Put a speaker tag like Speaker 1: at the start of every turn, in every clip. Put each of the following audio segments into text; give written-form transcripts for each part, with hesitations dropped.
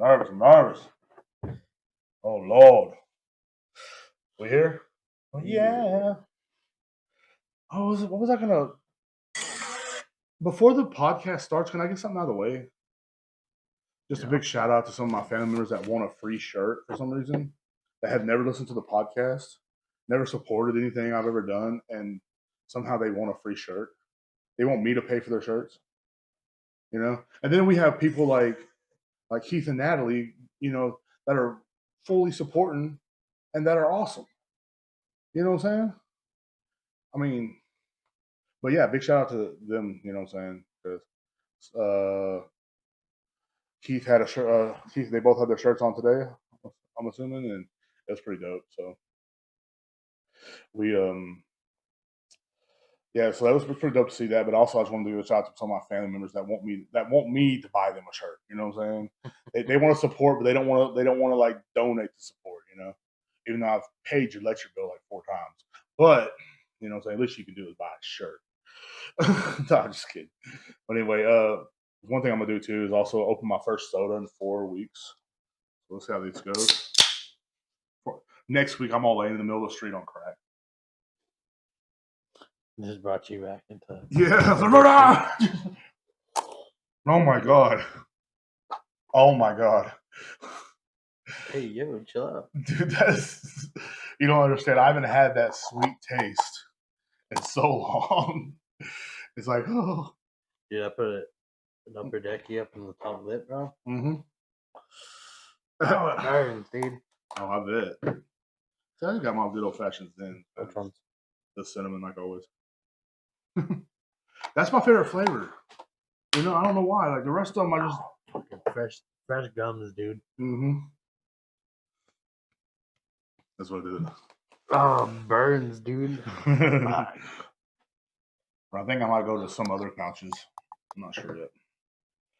Speaker 1: I'm nervous. Oh, Lord. We here? Oh, yeah. What was I going to... Before the podcast starts, can I get something out of the way? Just a big shout out to some of my family members that won a free shirt for some reason, that have never listened to the podcast, never supported anything I've ever done, and somehow they won a free shirt. They want me to pay for their shirts, you know? And then we have people like Keith and Natalie, that are fully supporting and that are awesome. You know what I'm saying? I mean, but yeah, big shout out to them, you know what I'm saying? Because Keith had a shirt. Keith, they both had their shirts on today, I'm assuming, and it was pretty dope. So we, yeah, so that was pretty dope to see that. But also, I just want to give a shout out to some of my family members that want me to buy them a shirt. You know what I'm saying? they want to support, but they don't want to like donate to support. You know, even though I've paid your lecture bill like 4 times, but you know what I'm saying. At least you can do is buy a shirt. No, I'm just kidding. But anyway, one thing I'm gonna do too is also open my first soda in 4 weeks. So let's see how this goes. Next week, I'm all laying in the middle of the street on crack.
Speaker 2: This brought you back into
Speaker 1: yeah. Oh my god. Oh my god.
Speaker 2: Hey, yo, chill out,
Speaker 1: dude. That's you don't understand. I haven't had that sweet taste in so long. It's like, oh.
Speaker 2: Dude, I put an upper decky up in the top lip, bro.
Speaker 1: Mm-hmm.
Speaker 2: Oh, it burns, dude.
Speaker 1: Oh, I bet. So I just got my good old fashions then.
Speaker 2: Which ones?
Speaker 1: The cinnamon, like always. That's my favorite flavor. You know, I don't know why. Like the rest of them, I just
Speaker 2: fucking fresh gums, dude.
Speaker 1: Mm-hmm. That's what it is.
Speaker 2: Oh, burns, dude.
Speaker 1: I think I might go to some other pouches. I'm not sure yet.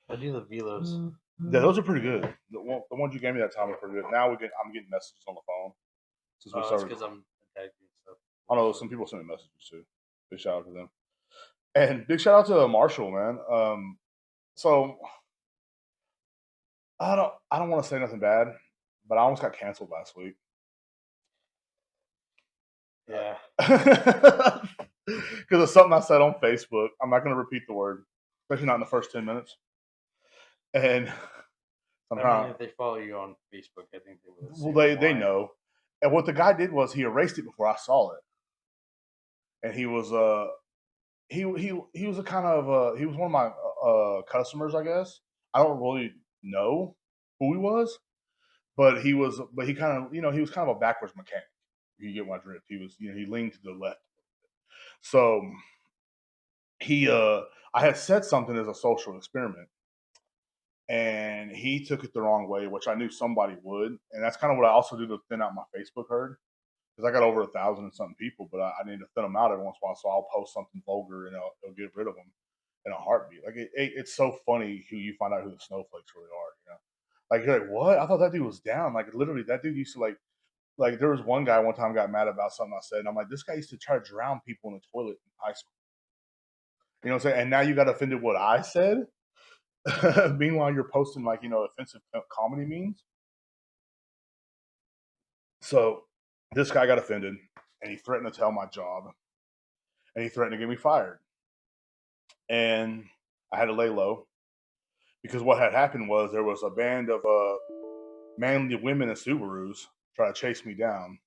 Speaker 2: I do the Velos.
Speaker 1: Yeah, those are pretty good. The ones you gave me that time are pretty good. Now I'm getting messages on the phone.
Speaker 2: Since we started. Because I'm attacking stuff.
Speaker 1: I know some people send me messages too. Big shout out to them. And big shout out to Marshall, man. So I don't want to say nothing bad, but I almost got canceled last week.
Speaker 2: Yeah.
Speaker 1: Because of something I said on Facebook. I'm not going to repeat the word, especially not in the first 10 minutes. And somehow,
Speaker 2: I mean, if they follow you on Facebook, I think they will.
Speaker 1: Well, they know. And what the guy did was he erased it before I saw it. And he was he was a kind of he was one of my customers, I guess. I don't really know who he was, but he kind of he was kind of a backwards mechanic. You get my drift. He was he leaned to the left. So I had said something as a social experiment, and he took it the wrong way, which I knew somebody would, and that's kind of what I also do to thin out my Facebook herd. Because I got over 1,000 and something people, but I need to thin them out every once in a while. So I'll post something vulgar and it'll get rid of them in a heartbeat. Like it's so funny who you find out who the snowflakes really are. You know, like you're like, what? I thought that dude was down. Like literally, that dude used to like there was one guy one time got mad about something I said, and I'm like, this guy used to try to drown people in the toilet in high school. You know what I'm saying? And now you got offended what I said. Meanwhile, you're posting like offensive comedy memes. So this guy got offended, and he threatened to tell my job, and he threatened to get me fired. And I had to lay low because what had happened was there was a band of manly women in Subarus try to chase me down,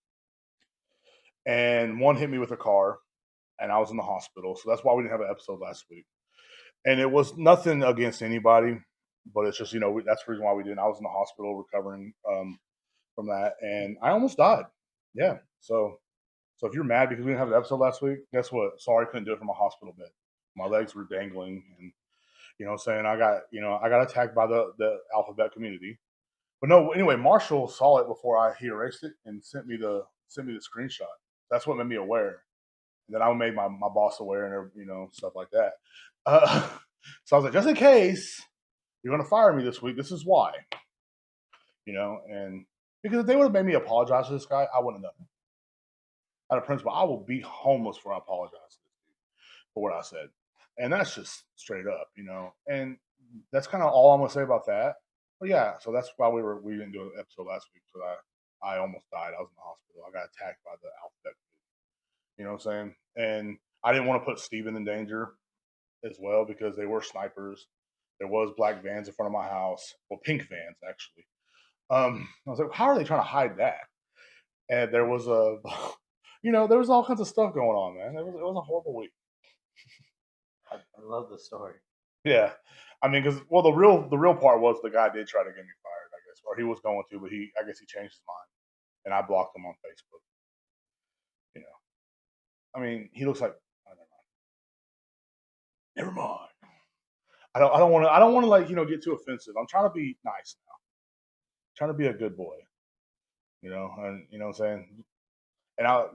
Speaker 1: and one hit me with a car, and I was in the hospital. So that's why we didn't have an episode last week. And it was nothing against anybody, but it's just that's the reason why we didn't. I was in the hospital recovering from that, and I almost died. Yeah, so if you're mad because we didn't have an episode last week, guess what? Sorry, I couldn't do it from a hospital bed. My legs were dangling, and saying I got attacked by the alphabet community. But no, anyway, Marshall saw it before he erased it and sent me the screenshot. That's what made me aware. And then I made my boss aware and stuff like that. So I was like, just in case you're going to fire me this week, this is why. And because if they would have made me apologize to this guy, I wouldn't have done it. Out of principle, I will be homeless before I apologize to this dude for what I said. And that's just straight up, And that's kind of all I'm going to say about that. Well, yeah. So that's why we didn't do an episode last week. So I almost died. I was in the hospital. I got attacked by the alphabet. You know what I'm saying? And I didn't want to put Steven in danger as well because they were snipers. There was black vans in front of my house. Well, pink vans actually. I was like, how are they trying to hide that? And there was a, there was all kinds of stuff going on, man. It was a horrible week.
Speaker 2: I love the story.
Speaker 1: Yeah, I mean, because the real part was the guy did try to get me fired, I guess, or he was going to, but I guess he changed his mind, and I blocked him on Facebook. You know, I mean, he looks like. Oh, never mind. I don't want to like get too offensive. I'm trying to be nice now. I'm trying to be a good boy. And you know what I'm saying. And I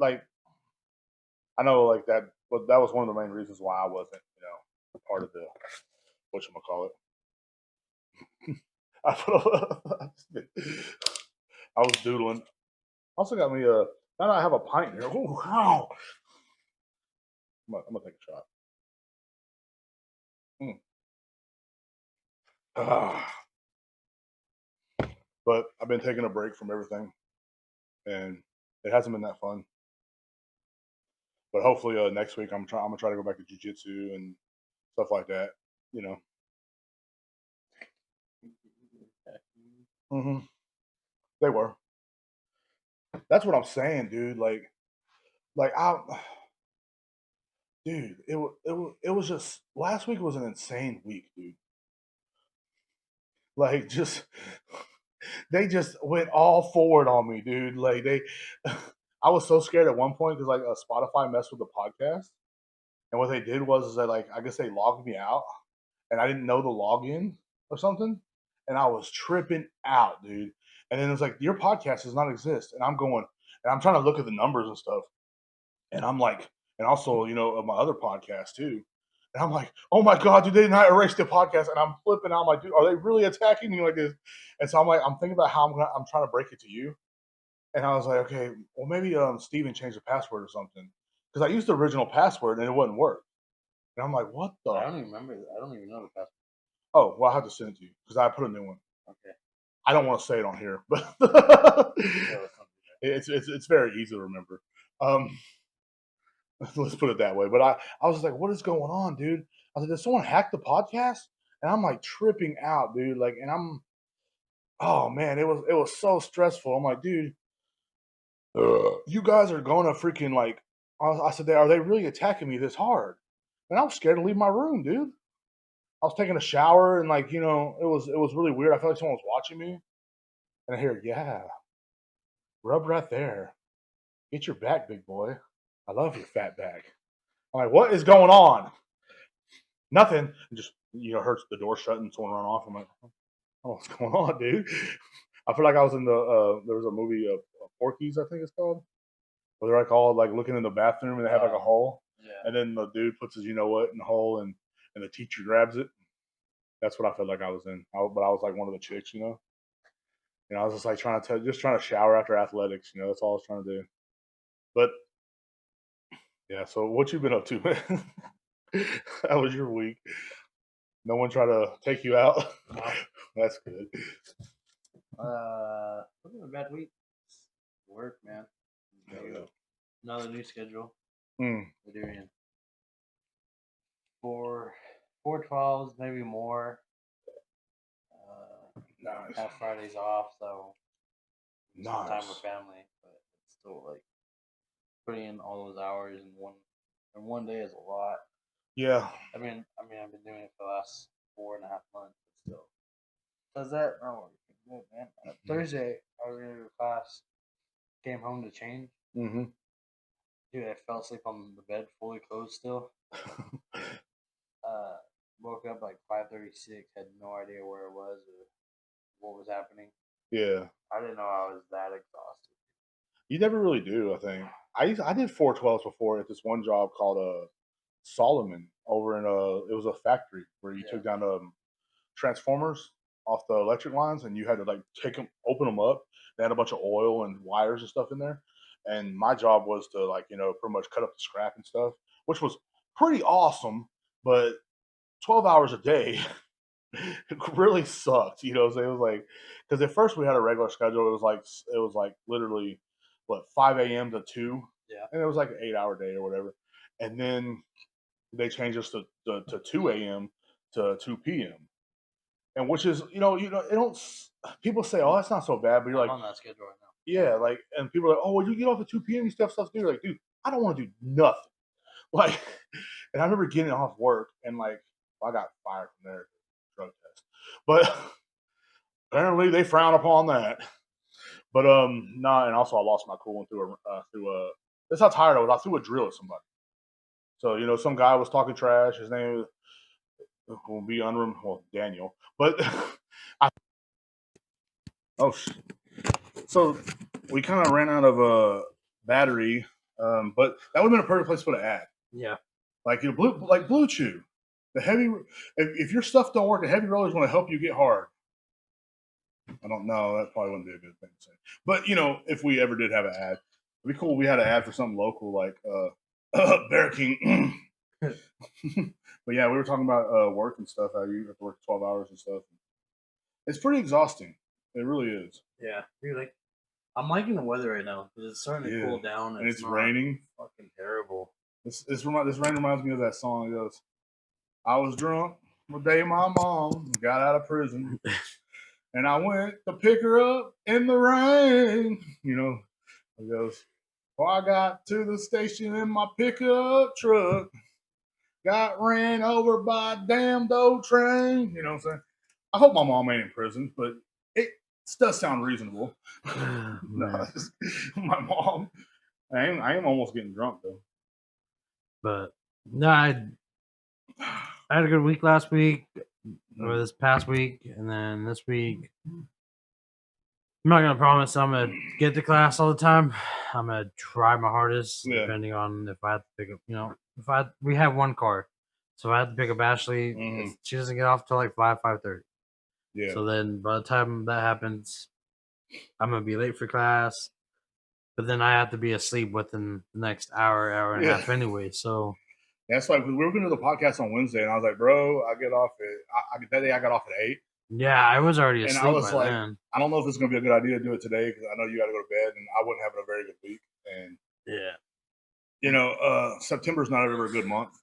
Speaker 1: know like that, but that was one of the main reasons why I wasn't part of the whatchamacallit. I I was doodling. Also got me a. Now that I have a pint here. Ooh, wow. I'm gonna take a shot. Mm. Ah. But I've been taking a break from everything, and it hasn't been that fun. But hopefully next week I'm gonna try to go back to jiu-jitsu and stuff like that. You know. Hmm. They were. That's what I'm saying, dude. Like I, dude. It was just last week was an insane week, dude. Like just they just went all forward on me, dude. Like they, I was so scared at one point because like Spotify messed with the podcast, and what they did was is that like I guess they logged me out, and I didn't know the login or something, and I was tripping out, dude. And then it's like your podcast does not exist, and I'm going, and I'm trying to look at the numbers and stuff, and I'm like, and also of my other podcast too. And I'm like, oh my god, dude, they did not erase the podcast, and I'm flipping out. My dude, are they really attacking me like this? And so I'm like, I'm thinking about how I'm trying to break it to you, and I was like, okay, well maybe Steven changed the password or something because I used the original password and it wouldn't work. And I'm like, what the?
Speaker 2: I don't even remember. I don't even know the password.
Speaker 1: Oh, well, I have to send it to you because I put a new one.
Speaker 2: Okay.
Speaker 1: I don't want to say it on here, but it's very easy to remember. Um, let's put it that way. But I was like, what is going on, dude? I was like, did someone hack the podcast? And I'm like tripping out, dude. Like, and oh man, it was so stressful. I'm like, dude, you guys are going to freaking like. I said, are they really attacking me this hard? And I was scared to leave my room, dude. I was taking a shower and like it was really weird. I felt like someone was watching me, and I hear, yeah, rub right there. Get your back, big boy. I love your fat back. I'm like, what is going on? Nothing. And just hurts the door shut and someone run off. I'm like, oh, what's going on, dude? I feel like I was in the there was a movie Porky's, I think it's called, where they're like all like looking in the bathroom and they have like a hole,
Speaker 2: Yeah.
Speaker 1: and then the dude puts his what in the hole, and the teacher grabs it. That's what I felt like I was in. But I was like one of the chicks. I was just like trying to shower after athletics. That's all I was trying to do. But yeah, so what you been up to, man? How was your week? No one try to take you out.
Speaker 2: No.
Speaker 1: That's good.
Speaker 2: It's been a bad week. Work, man. Another new schedule.
Speaker 1: Mm,
Speaker 2: We're doing four 12s, maybe more.
Speaker 1: nice.
Speaker 2: Have Fridays off, so some time
Speaker 1: Nice.
Speaker 2: with family, but it's still like putting in all those hours in one day is a lot.
Speaker 1: Yeah.
Speaker 2: I mean, I've been doing it for the last 4.5 months, but still. Does that? Oh, good, man. Thursday, I was in class. Came home to change.
Speaker 1: Mm-hmm.
Speaker 2: Dude, I fell asleep on the bed, fully clothed still. Woke up like 5:36. Had no idea where it was or what was happening.
Speaker 1: Yeah.
Speaker 2: I didn't know I was that exhausted.
Speaker 1: You never really do. I think I did 412s before at this one job called Solomon over in it was a factory where you took down transformers off the electric lines and you had to like take them, open them up. They had a bunch of oil and wires and stuff in there. And my job was to like pretty much cut up the scrap and stuff, which was pretty awesome. But 12 hours a day it really sucked. You know, so it was like because at first we had a regular schedule. It was like literally what 5 a.m. to 2,
Speaker 2: Yeah.
Speaker 1: and it was like an 8 hour day or whatever. And then they changed us to 2 a.m. to 2 p.m. And which is it don't people say oh that's not so bad, but you're
Speaker 2: I'm
Speaker 1: like
Speaker 2: on that schedule right now.
Speaker 1: yeah like and people are like oh well you get off at 2 p.m. you still have stuff to do. You're like dude I don't want to do nothing like. And I remember getting off work and like I got fired from there drug test, but apparently they frown upon that. But nah, and also I lost my cool one through a. That's how tired I was. I threw a drill at somebody. So some guy was talking trash. His name will be well Daniel, but I oh so we kind of ran out of battery, but that would have been a perfect place to put an ad.
Speaker 2: Yeah.
Speaker 1: Like Blue Chew, the heavy. If your stuff don't work, the heavy rollers want to help you get hard. I don't know. That probably wouldn't be a good thing to say. But if we ever did have an ad, it'd be cool. We had an ad for something local like Bear King. But yeah, we were talking about work and stuff. How you have to work 12 hours and stuff. It's pretty exhausting. It really is.
Speaker 2: Yeah. You're like, I'm liking the weather right now because it's starting to cool down
Speaker 1: and it's
Speaker 2: not
Speaker 1: raining.
Speaker 2: Fucking terrible.
Speaker 1: This rain reminds me of that song. It goes, "I was drunk the day my mom got out of prison, and I went to pick her up in the rain." It goes, "Well, I got to the station in my pickup truck, got ran over by a damned old train." You know what I'm saying? I hope my mom ain't in prison, but it does sound reasonable. No, my mom. I am almost getting drunk though.
Speaker 3: But no, I had a good week last week, or this past week, and then this week. I'm not gonna promise I'm gonna get to class all the time. I'm gonna try my hardest, depending on if I have to pick up. We have one car, so if I have to pick up Ashley, she doesn't get off till like 5:30.
Speaker 1: Yeah.
Speaker 3: So then by the time that happens, I'm gonna be late for class. But then I have to be asleep within the next hour and a half anyway. So
Speaker 1: that's like we were going to do the podcast on Wednesday, and I was like, "Bro, I get off at that day. I got off at 8."
Speaker 3: Yeah, I was already asleep.
Speaker 1: And I was
Speaker 3: by
Speaker 1: like,
Speaker 3: then.
Speaker 1: I don't know if it's going to be a good idea to do it today because I know you got to go to bed, and I wasn't having a very good week. And September's not ever a good month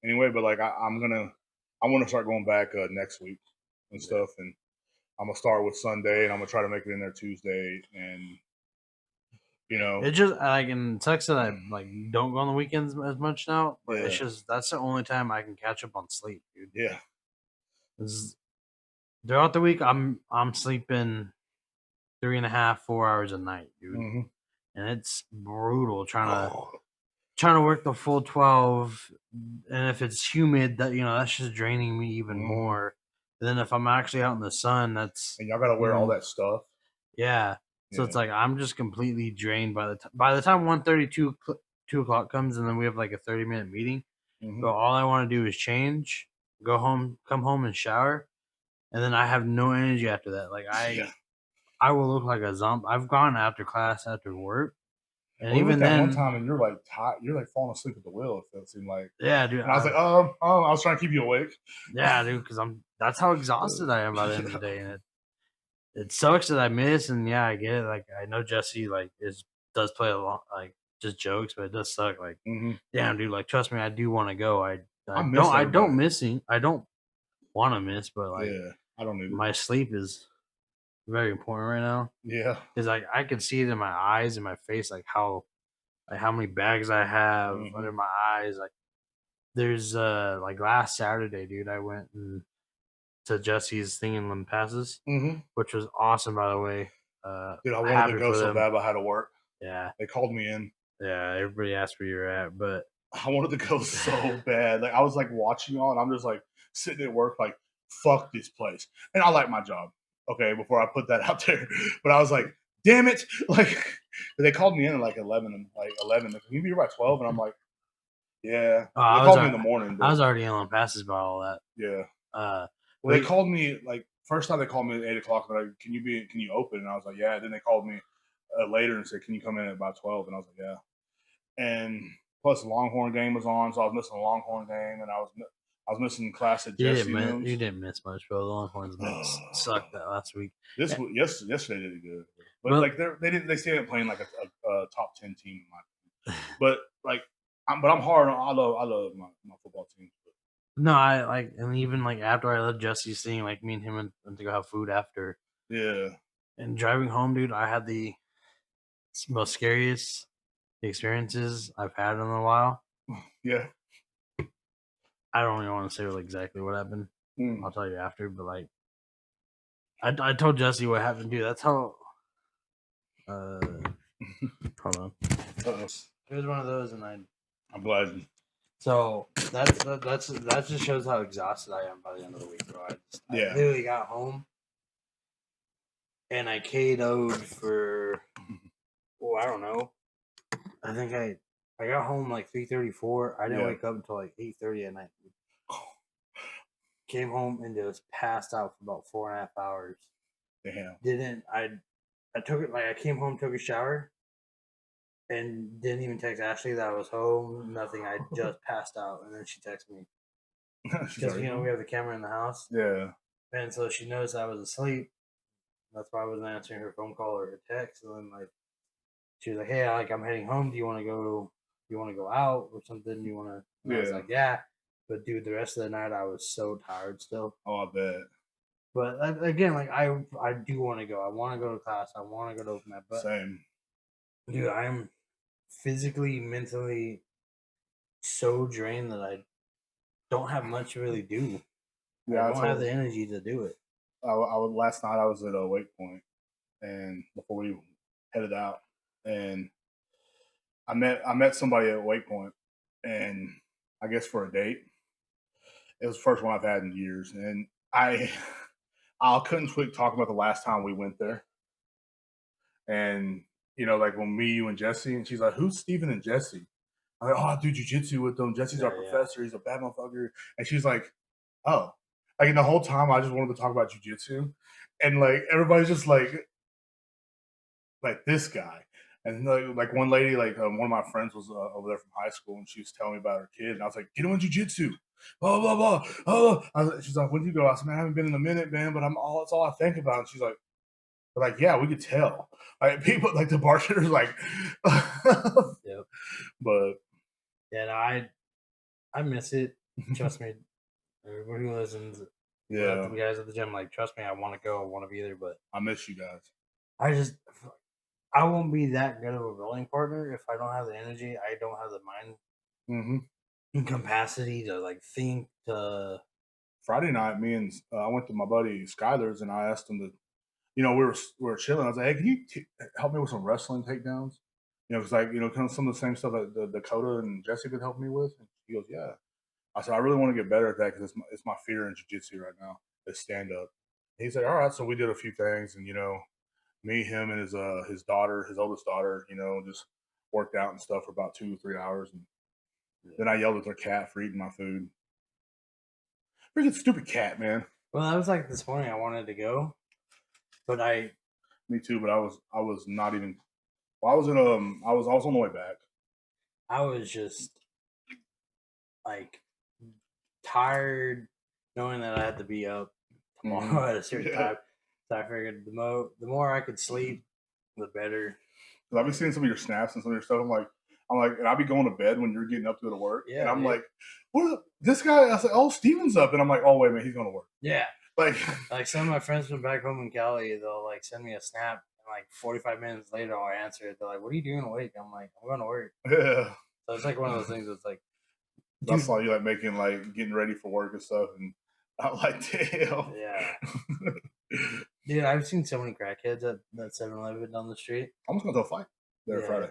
Speaker 1: anyway. But like, I want to start going back next week and stuff, and I'm gonna start with Sunday, and I'm gonna try to make it in there Tuesday, and
Speaker 3: it just like and it sucks that I like don't go on the weekends as much now, but it's just that's the only time I can catch up on sleep, dude.
Speaker 1: Yeah.
Speaker 3: Throughout the week, I'm sleeping 3.5, 4 hours a night, dude, and it's brutal trying to work the full 12, and if it's humid, that's just draining me even more. And then if I'm actually out in the sun, and
Speaker 1: y'all gotta wear all that stuff.
Speaker 3: Yeah. So it's like I'm just completely drained by the time 1:32 2 o'clock comes, and then we have like a 30-minute meeting. So all I want to do is change, go home, come home and shower, and then I have no energy after that. Like I will look like a zombie. I've gone after class after work, and even then,
Speaker 1: one time, and you're like tired, you're like falling asleep at the wheel. It seemed like
Speaker 3: yeah, dude.
Speaker 1: And I was like, I was trying to keep you awake.
Speaker 3: Yeah, dude, because that's how exhausted I am by the end of the day, and it sucks that I miss, and yeah, I get it. Like I know Jesse does play a lot, like just jokes, but it does suck. Like, damn, dude, like trust me, I do want to go. I don't missing. I don't want to miss, but like,
Speaker 1: I don't need
Speaker 3: my sleep is very important right now.
Speaker 1: Yeah,
Speaker 3: because like I can see it in my eyes and my face, like how many bags I have under my eyes. Like, there's like last Saturday, dude, I went to Jesse's thing in Limpasses, which was awesome, by the way.
Speaker 1: Dude, I wanted to go so bad, but I had to work.
Speaker 3: Yeah,
Speaker 1: they called me in.
Speaker 3: Yeah, everybody asked where you're at, but
Speaker 1: I wanted to go so bad. Like I was like watching y'all, and I'm just like sitting at work, like fuck this place. And I like my job. Okay, before I put that out there, but I was like, damn it, like they called me in at like 11, and like 11. Can you be here by 12? And I'm like, yeah. They called me in the morning.
Speaker 3: I was already in passes about all that.
Speaker 1: Yeah. Well, they called me like first time they called me at 8 o'clock. Like, can you open? And I was like, yeah. Then they called me later and said, can you come in at about 12? And I was like, yeah. And plus the Longhorn game was on, so I was missing the Longhorn game, and I was I was missing class at
Speaker 3: You
Speaker 1: Jesse.
Speaker 3: you didn't miss much, bro. The only ones that sucked that last week.
Speaker 1: Yesterday they did good, but
Speaker 3: Well-
Speaker 1: like they still ain't playing like a top 10 team. But like, I'm hard. I love my football team.
Speaker 3: No, I like, and even like after I left Jesse's thing, like me and him went to go have food after.
Speaker 1: Yeah,
Speaker 3: And driving home, dude, I had the most scariest experiences I've had in a while.
Speaker 1: yeah.
Speaker 3: I don't even want to say like exactly what happened. I'll tell you after, but like, I told Jesse what happened, dude. That's how. Hold on. It was one of those, and
Speaker 1: I'm glad.
Speaker 3: So that just shows how exhausted I am by the end of the week, bro. I literally got home and I KO'd for I don't know. I think I got home like 3:34. I didn't wake up until like 8:30 at night. Came home and just passed out for about 4.5 hours.
Speaker 1: Damn.
Speaker 3: I took it like I came home, took a shower, and didn't even text Ashley that I was home. Nothing. I just passed out, and then she texted me because we have the camera in the house.
Speaker 1: Yeah.
Speaker 3: And so she noticed I was asleep. That's why I wasn't answering her phone call or her text. And then like she was like, "Hey, I'm heading home. Do you want to go? You want to go out or something? You want to?" Yeah. I was like, "Yeah." But dude, the rest of the night I was so tired still.
Speaker 1: Oh, I bet.
Speaker 3: But again, like I do want to go. I want to go to class. I want to go to open that. But
Speaker 1: same.
Speaker 3: Dude, I'm physically, mentally so drained that I don't have much to really do.
Speaker 1: Yeah,
Speaker 3: I don't have the energy to do it.
Speaker 1: Last night I was at a Wake Point, and before we headed out, and I met somebody at Wake Point, and I guess for a date. It was the first one I've had in years, and I couldn't quit talking about the last time we went there. And like when me, you, and Jesse, and she's like, "Who's Steven and Jesse?" I'm like, "Oh, I do jiu-jitsu with them. Jesse's our professor. He's a bad motherfucker." And she's like, "Oh." Like the whole time I just wanted to talk about jiu-jitsu. And like everybody's just like this guy. And like one lady, like one of my friends was over there from high school, and she was telling me about her kid, and I was like, "Get him in jiu-jitsu." Blah blah blah. Oh, she's like, "When did you go?" I said, "Man, I haven't been in a minute, man, but that's all I think about." And she's like, "Yeah, we could tell." Like people, like the bartender's like,
Speaker 3: Yep.
Speaker 1: But
Speaker 3: yeah, no, I miss it. Trust me, everybody who listens,
Speaker 1: yeah,
Speaker 3: the guys at the gym, like, trust me, I want to go, I want to be there, but
Speaker 1: I miss you guys.
Speaker 3: I won't be that good of a rolling partner if I don't have the energy. I don't have the mind capacity to like think.
Speaker 1: Friday night, I went to my buddy Skyler's, and I asked him to, we were chilling. I was like, "Hey, can you help me with some wrestling takedowns?" Because like kind of some of the same stuff that the Dakota and Jesse could help me with. And he goes, "Yeah." I said, "I really want to get better at that because it's my fear in jiu-jitsu right now is stand up." He's like, "All right." So we did a few things, and me, him, and his daughter, his oldest daughter, just worked out and stuff for about 2 or 3 hours, and then I yelled at their cat for eating my food. Freaking stupid cat, man.
Speaker 3: Well, I was like this morning. I wanted to go, but
Speaker 1: Me too, but I was not even. Well, I was on the way back.
Speaker 3: I was just like tired, knowing that I had to be up tomorrow at a certain time. So I figured the more I could sleep, the better.
Speaker 1: I've been seeing some of your snaps and some of your stuff. I'm like, and I'll be going to bed when you're getting up to go to work. Yeah, and I'm like, what? This guy? I said, "Oh, Steven's up," and I'm like, "Oh, wait a minute, he's going to work."
Speaker 3: Yeah.
Speaker 1: Like
Speaker 3: some of my friends from back home in Cali, they'll like send me a snap, and like 45 minutes later, I'll answer it. They're like, "What are you doing awake?" I'm like, "I'm going to work."
Speaker 1: Yeah.
Speaker 3: So it's like one of those things that's like,
Speaker 1: that's why you like making like getting ready for work and stuff, and I'm like, damn.
Speaker 3: Yeah. Dude, I've seen so many crackheads at that 7-Eleven down the street.
Speaker 1: I'm just going to fight there Friday.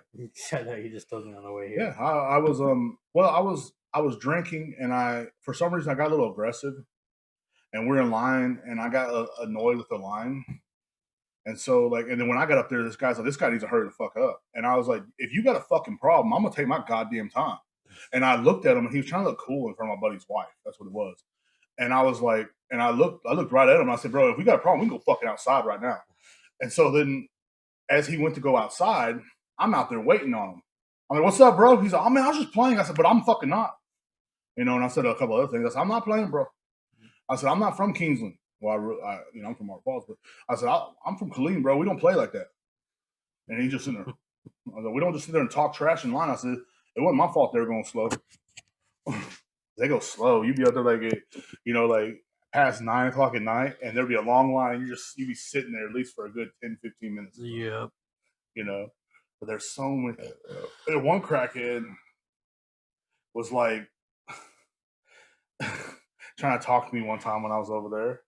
Speaker 3: I know, you just told me on the way here.
Speaker 1: Yeah, I was I was drinking, and for some reason I got a little aggressive, and we're in line, and I got annoyed with the line. And so, and then when I got up there, this guy's like, "This guy needs to hurry the fuck up." And I was like, "If you got a fucking problem, I'm gonna take my goddamn time." And I looked at him, and he was trying to look cool in front of my buddy's wife. That's what it was. And I was like, and I looked right at him. And I said, "Bro, if we got a problem, we can go fucking outside right now." And so then, as he went to go outside, I'm out there waiting on him. I'm like, "What's up, bro?" He's like, "Oh man, I was just playing." I said, "But I'm fucking not." And I said a couple other things. I said, I'm not playing, bro. I said, I'm not from Kingsland. Well, I'm from Mark Falls, but I said, I'm from Killeen, bro. We don't play like that. And he just sitting there. I said, we don't just sit there and talk trash in line. I said, it wasn't my fault they were going slow. They go slow. You be out there like past 9 o'clock at night, and there'd be a long line. You be sitting there at least for a good 10, 15 minutes.
Speaker 3: Yep.
Speaker 1: But there's so many. One crackhead was like trying to talk to me one time when I was over there.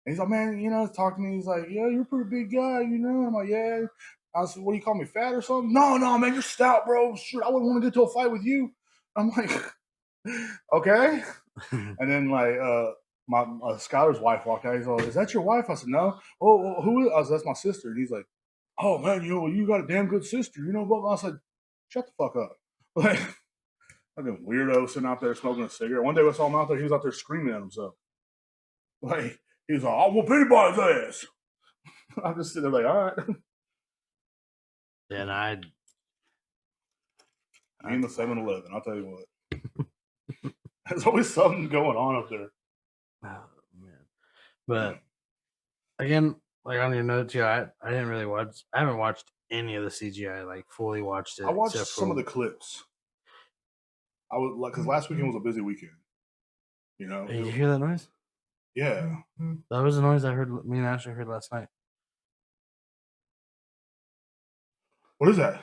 Speaker 1: And he's like, man, talk to me. He's like, yeah, you're a pretty big guy, I'm like, yeah. I said, what do you call me, fat or something? No, man, you're stout, bro. Shoot, I wouldn't want to get to a fight with you. I'm like, okay. And then like my Skylar's wife walked out. He's like, is that your wife? I said, no. Oh, who is? I said, that's my sister. And he's like, oh man, you got a damn good sister, But I said, shut the fuck up. Like, fucking weirdo sitting out there smoking a cigarette. One day I saw him out there. He was out there screaming at himself. Like, he was like, I'll whoop anybody's ass. I'm just sitting there like, all right.
Speaker 3: And
Speaker 1: Me in the 7-Eleven, I'll tell you what. There's always something going on up there.
Speaker 3: Oh man. But again, like on your notes, I didn't really watch. I haven't watched any of the CGI. Like fully watched it.
Speaker 1: I watched some of the clips. I was like, because last weekend was a busy weekend.
Speaker 3: Did you hear that noise?
Speaker 1: Yeah.
Speaker 3: That was the noise I heard. Me and Ashley heard last night.
Speaker 1: What is that?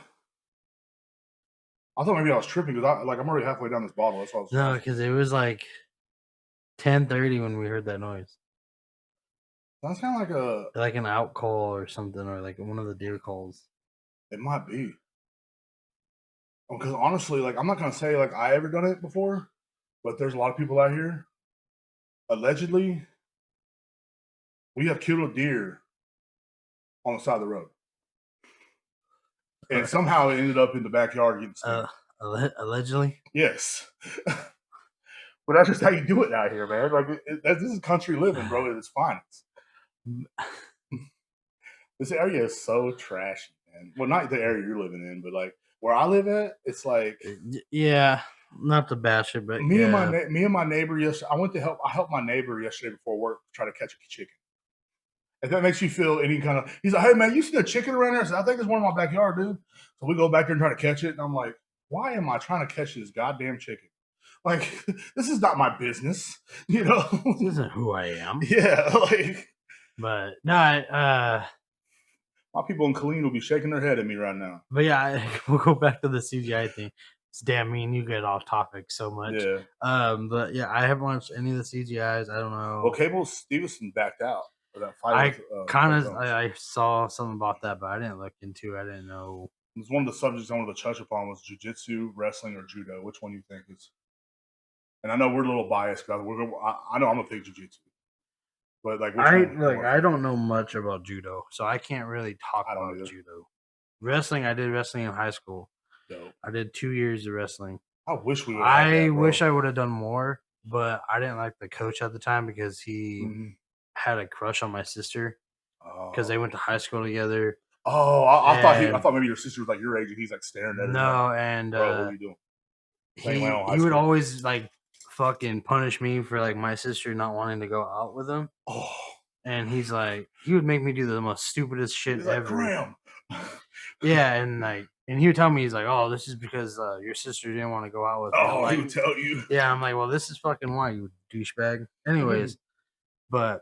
Speaker 1: I thought maybe I was tripping because I'm already halfway down this bottle. That's what
Speaker 3: No, because it was like 10:30 when we heard that noise.
Speaker 1: That's kind of
Speaker 3: like an out call or something, or like one of the deer calls.
Speaker 1: It might be. Because honestly, like I'm not gonna say like I ever done it before, but there's a lot of people out here. Allegedly, we have killed a deer on the side of the road. And somehow it ended up in the backyard getting snapped.
Speaker 3: Allegedly?
Speaker 1: Yes. But that's just how you do it out here, man. Like this is country living, bro, at its finest. This area is so trashy, man. Well, not the area you're living in, but like where I live at, it's like
Speaker 3: not to bash it, but
Speaker 1: me and my neighbor yesterday. I helped my neighbor yesterday before work try to catch a chicken. If that makes you feel any kind of, he's like, hey man, you see a chicken around there? I said, I think there's one in my backyard, dude. So we go back there and try to catch it, and I'm like, why am I trying to catch this goddamn chicken? Like, this is not my business, This
Speaker 3: isn't who I am.
Speaker 1: Yeah, like.
Speaker 3: But no,
Speaker 1: my people in Killeen will be shaking their head at me right now.
Speaker 3: But yeah, we'll go back to the CGI thing. It's damn mean you get off topic so much.
Speaker 1: Yeah.
Speaker 3: But yeah, I haven't watched any of the CGIs. I don't know.
Speaker 1: Well, Cable Stevenson backed out for that fight.
Speaker 3: I saw something about that, but I didn't look into it. I didn't know.
Speaker 1: It's one of the subjects I wanted to touch upon was Jiu-Jitsu, wrestling, or judo. Which one do you think is? And I know we're a little biased because I know I'm a big Jiu-Jitsu. But like,
Speaker 3: I don't know much about judo, so I can't really talk about judo. Wrestling, I did wrestling in high school.
Speaker 1: Dope.
Speaker 3: I did 2 years of wrestling.
Speaker 1: I wish we would.
Speaker 3: Wish I would have done more, but I didn't like the coach at the time because he had a crush on my sister because they went to high school together.
Speaker 1: Oh, I thought maybe your sister was like your age and he's like staring at her.
Speaker 3: No,
Speaker 1: like,
Speaker 3: and
Speaker 1: bro, what are you doing?
Speaker 3: He would always like fucking punish me for like my sister not wanting to go out with him.
Speaker 1: Oh.
Speaker 3: And he's like, he would make me do the most stupidest shit
Speaker 1: he's
Speaker 3: ever.
Speaker 1: Like, Graham.
Speaker 3: Yeah, and he would tell me, he's like, oh, this is because your sister didn't want to go out with me.
Speaker 1: Oh, he would tell you.
Speaker 3: Yeah, I'm like, well, this is fucking why, you douchebag. Anyways, but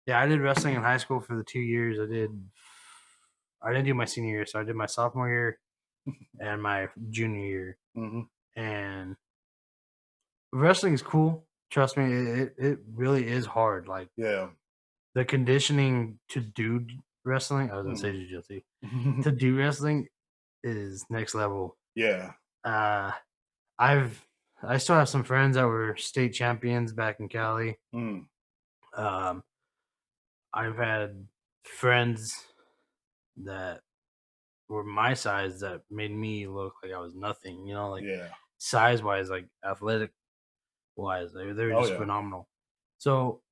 Speaker 3: yeah, I did wrestling in high school for the 2 years. I didn't do my senior year, so I did my sophomore year and my junior year. And wrestling is cool. Trust me, it really is hard. Like,
Speaker 1: yeah,
Speaker 3: the conditioning to do wrestling, I was gonna say jiu-jitsu, to do wrestling is next level.
Speaker 1: Yeah.
Speaker 3: I still have some friends that were state champions back in Cali. I've had friends that were my size that made me look like I was nothing, like size wise, like athletic wise, they were just phenomenal. So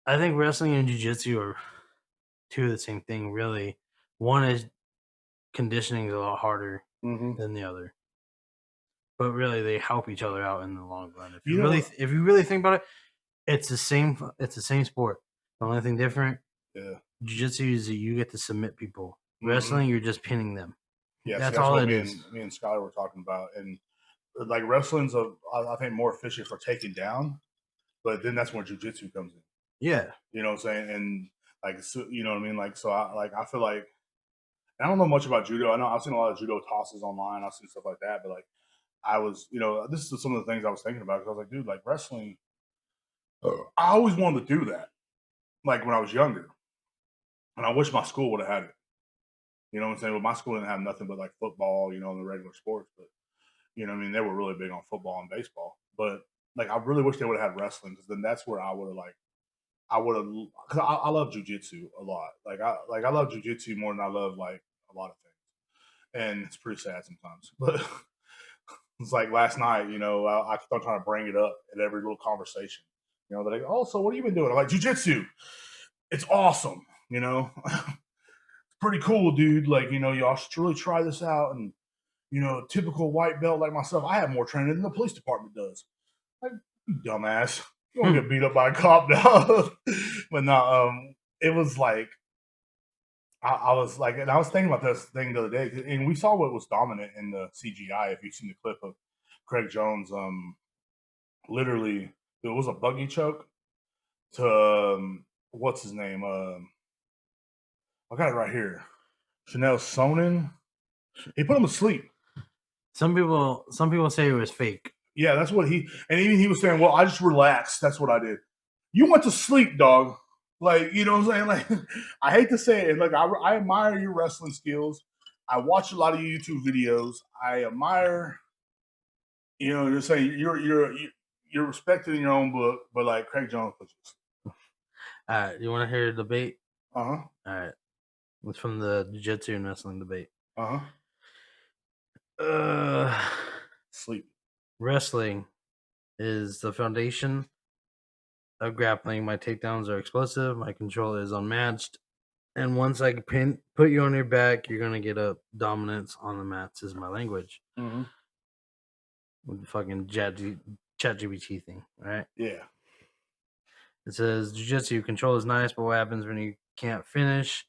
Speaker 3: I think wrestling and jiu-jitsu are two of the same thing, really. One is conditioning is a lot harder than the other. but really they help each other out in the long run. If
Speaker 1: You
Speaker 3: you
Speaker 1: know
Speaker 3: really
Speaker 1: what-
Speaker 3: if you really think about it, it's the same. It's the same sport. The only thing different,
Speaker 1: Yeah.
Speaker 3: jiu-jitsu is that you get to submit people.
Speaker 1: Mhm.
Speaker 3: Wrestling, you're just pinning them.
Speaker 1: Yeah,
Speaker 3: That's
Speaker 1: so
Speaker 3: all
Speaker 1: what
Speaker 3: it
Speaker 1: me
Speaker 3: is.
Speaker 1: and me and Skylar were talking about, and like wrestling's I think more efficient for taking down, but then that's when jiu-jitsu comes in.
Speaker 3: Yeah.
Speaker 1: You know what I'm saying? And like, so, you know what I mean? Like, so I feel like I don't know much about judo. I know I've seen a lot of judo tosses online. I've seen stuff like that, but like I was, this is some of the things I was thinking about because I was like, dude, like wrestling. I always wanted to do that, like when I was younger, and I wish my school would have had it. You know what I'm saying? Well, my school didn't have nothing but like football, and the regular sports, but you know what I mean? They were really big on football and baseball. But like I really wish they would have had wrestling because then that's where I would have because I love jujitsu a lot. I love jujitsu more than I love like a lot of things. And it's pretty sad sometimes. But it's like last night, I kept on trying to bring it up at every little conversation. They're like, oh, so what have you been doing? I'm like, jujitsu. It's awesome, pretty cool, dude. Like, y'all should really try this out. And, typical white belt like myself, I have more training than the police department does. Like, you dumbass. You won't get beat up by a cop now. But no, it was like, I was like, and I was thinking about this thing the other day, and we saw what was dominant in the CGI. If you've seen the clip of Craig Jones, literally, it was a buggy choke to what's his name? I got it right here. Chanel Sonnen. He put him to sleep.
Speaker 3: Some people say it was fake.
Speaker 1: Yeah, that's what and even he was saying, well, I just relaxed. That's what I did. You went to sleep, dog. Like, you know what I'm saying? Like, I hate to say it. Like, I admire your wrestling skills. I watch a lot of your YouTube videos. I admire, you're saying you're respected in your own book, but like Craig Jones was just.
Speaker 3: All right, you want to hear the debate?
Speaker 1: Uh-huh.
Speaker 3: All right, it's from the jiu-jitsu and wrestling debate.
Speaker 1: Sleep.
Speaker 3: Wrestling is the foundation of grappling. My takedowns are explosive. My control is unmatched. And once I put you on your back, you're gonna get a dominance on the mats. Is my language.
Speaker 1: Mm-hmm.
Speaker 3: With the fucking ChatGPT thing, right?
Speaker 1: Yeah.
Speaker 3: It says jiu-jitsu control is nice, but what happens when you can't finish?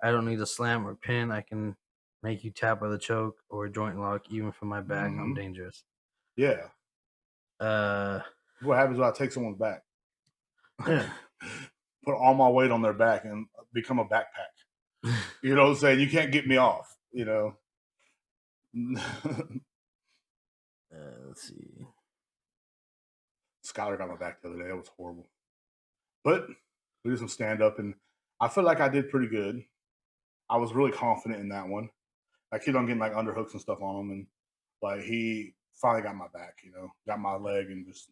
Speaker 3: I don't need a slam or pin. I can make you tap with a choke or a joint lock, even from my back. I'm dangerous.
Speaker 1: Yeah. What happens when I take someone's back?
Speaker 3: Yeah.
Speaker 1: Put all my weight on their back and become a backpack. You know what I'm saying? You can't get me off,
Speaker 3: Let's see.
Speaker 1: Skylar got my back the other day. It was horrible. But we did some stand up, and I feel like I did pretty good. I was really confident in that one. I kept on getting like underhooks and stuff on him, and like he finally got my back, got my leg, and just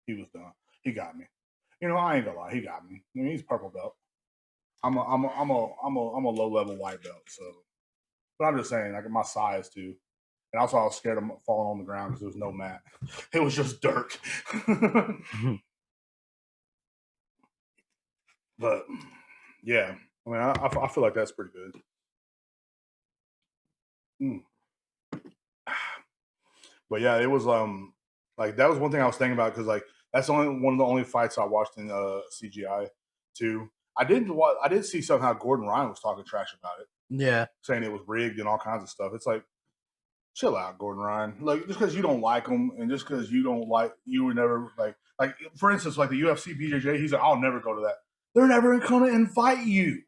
Speaker 1: he was done. He got me. I ain't gonna lie, he got me. I mean, he's purple belt. I'm a low level white belt, so. But I'm just saying, like my size too. And also, I was scared of falling on the ground because there was no mat. It was just dirt. But yeah, I mean, I feel like that's pretty good. But yeah, it was like that was one thing I was thinking about because like that's only one of the only fights I watched in CGI too. I did see somehow Gordon Ryan was talking trash about it.
Speaker 3: Yeah,
Speaker 1: saying it was rigged and all kinds of stuff. It's like, chill out, Gordon Ryan. Like just because you don't like him and just because you would never like for instance, like the UFC BJJ, he's like, I'll never go to that. They're never gonna invite you.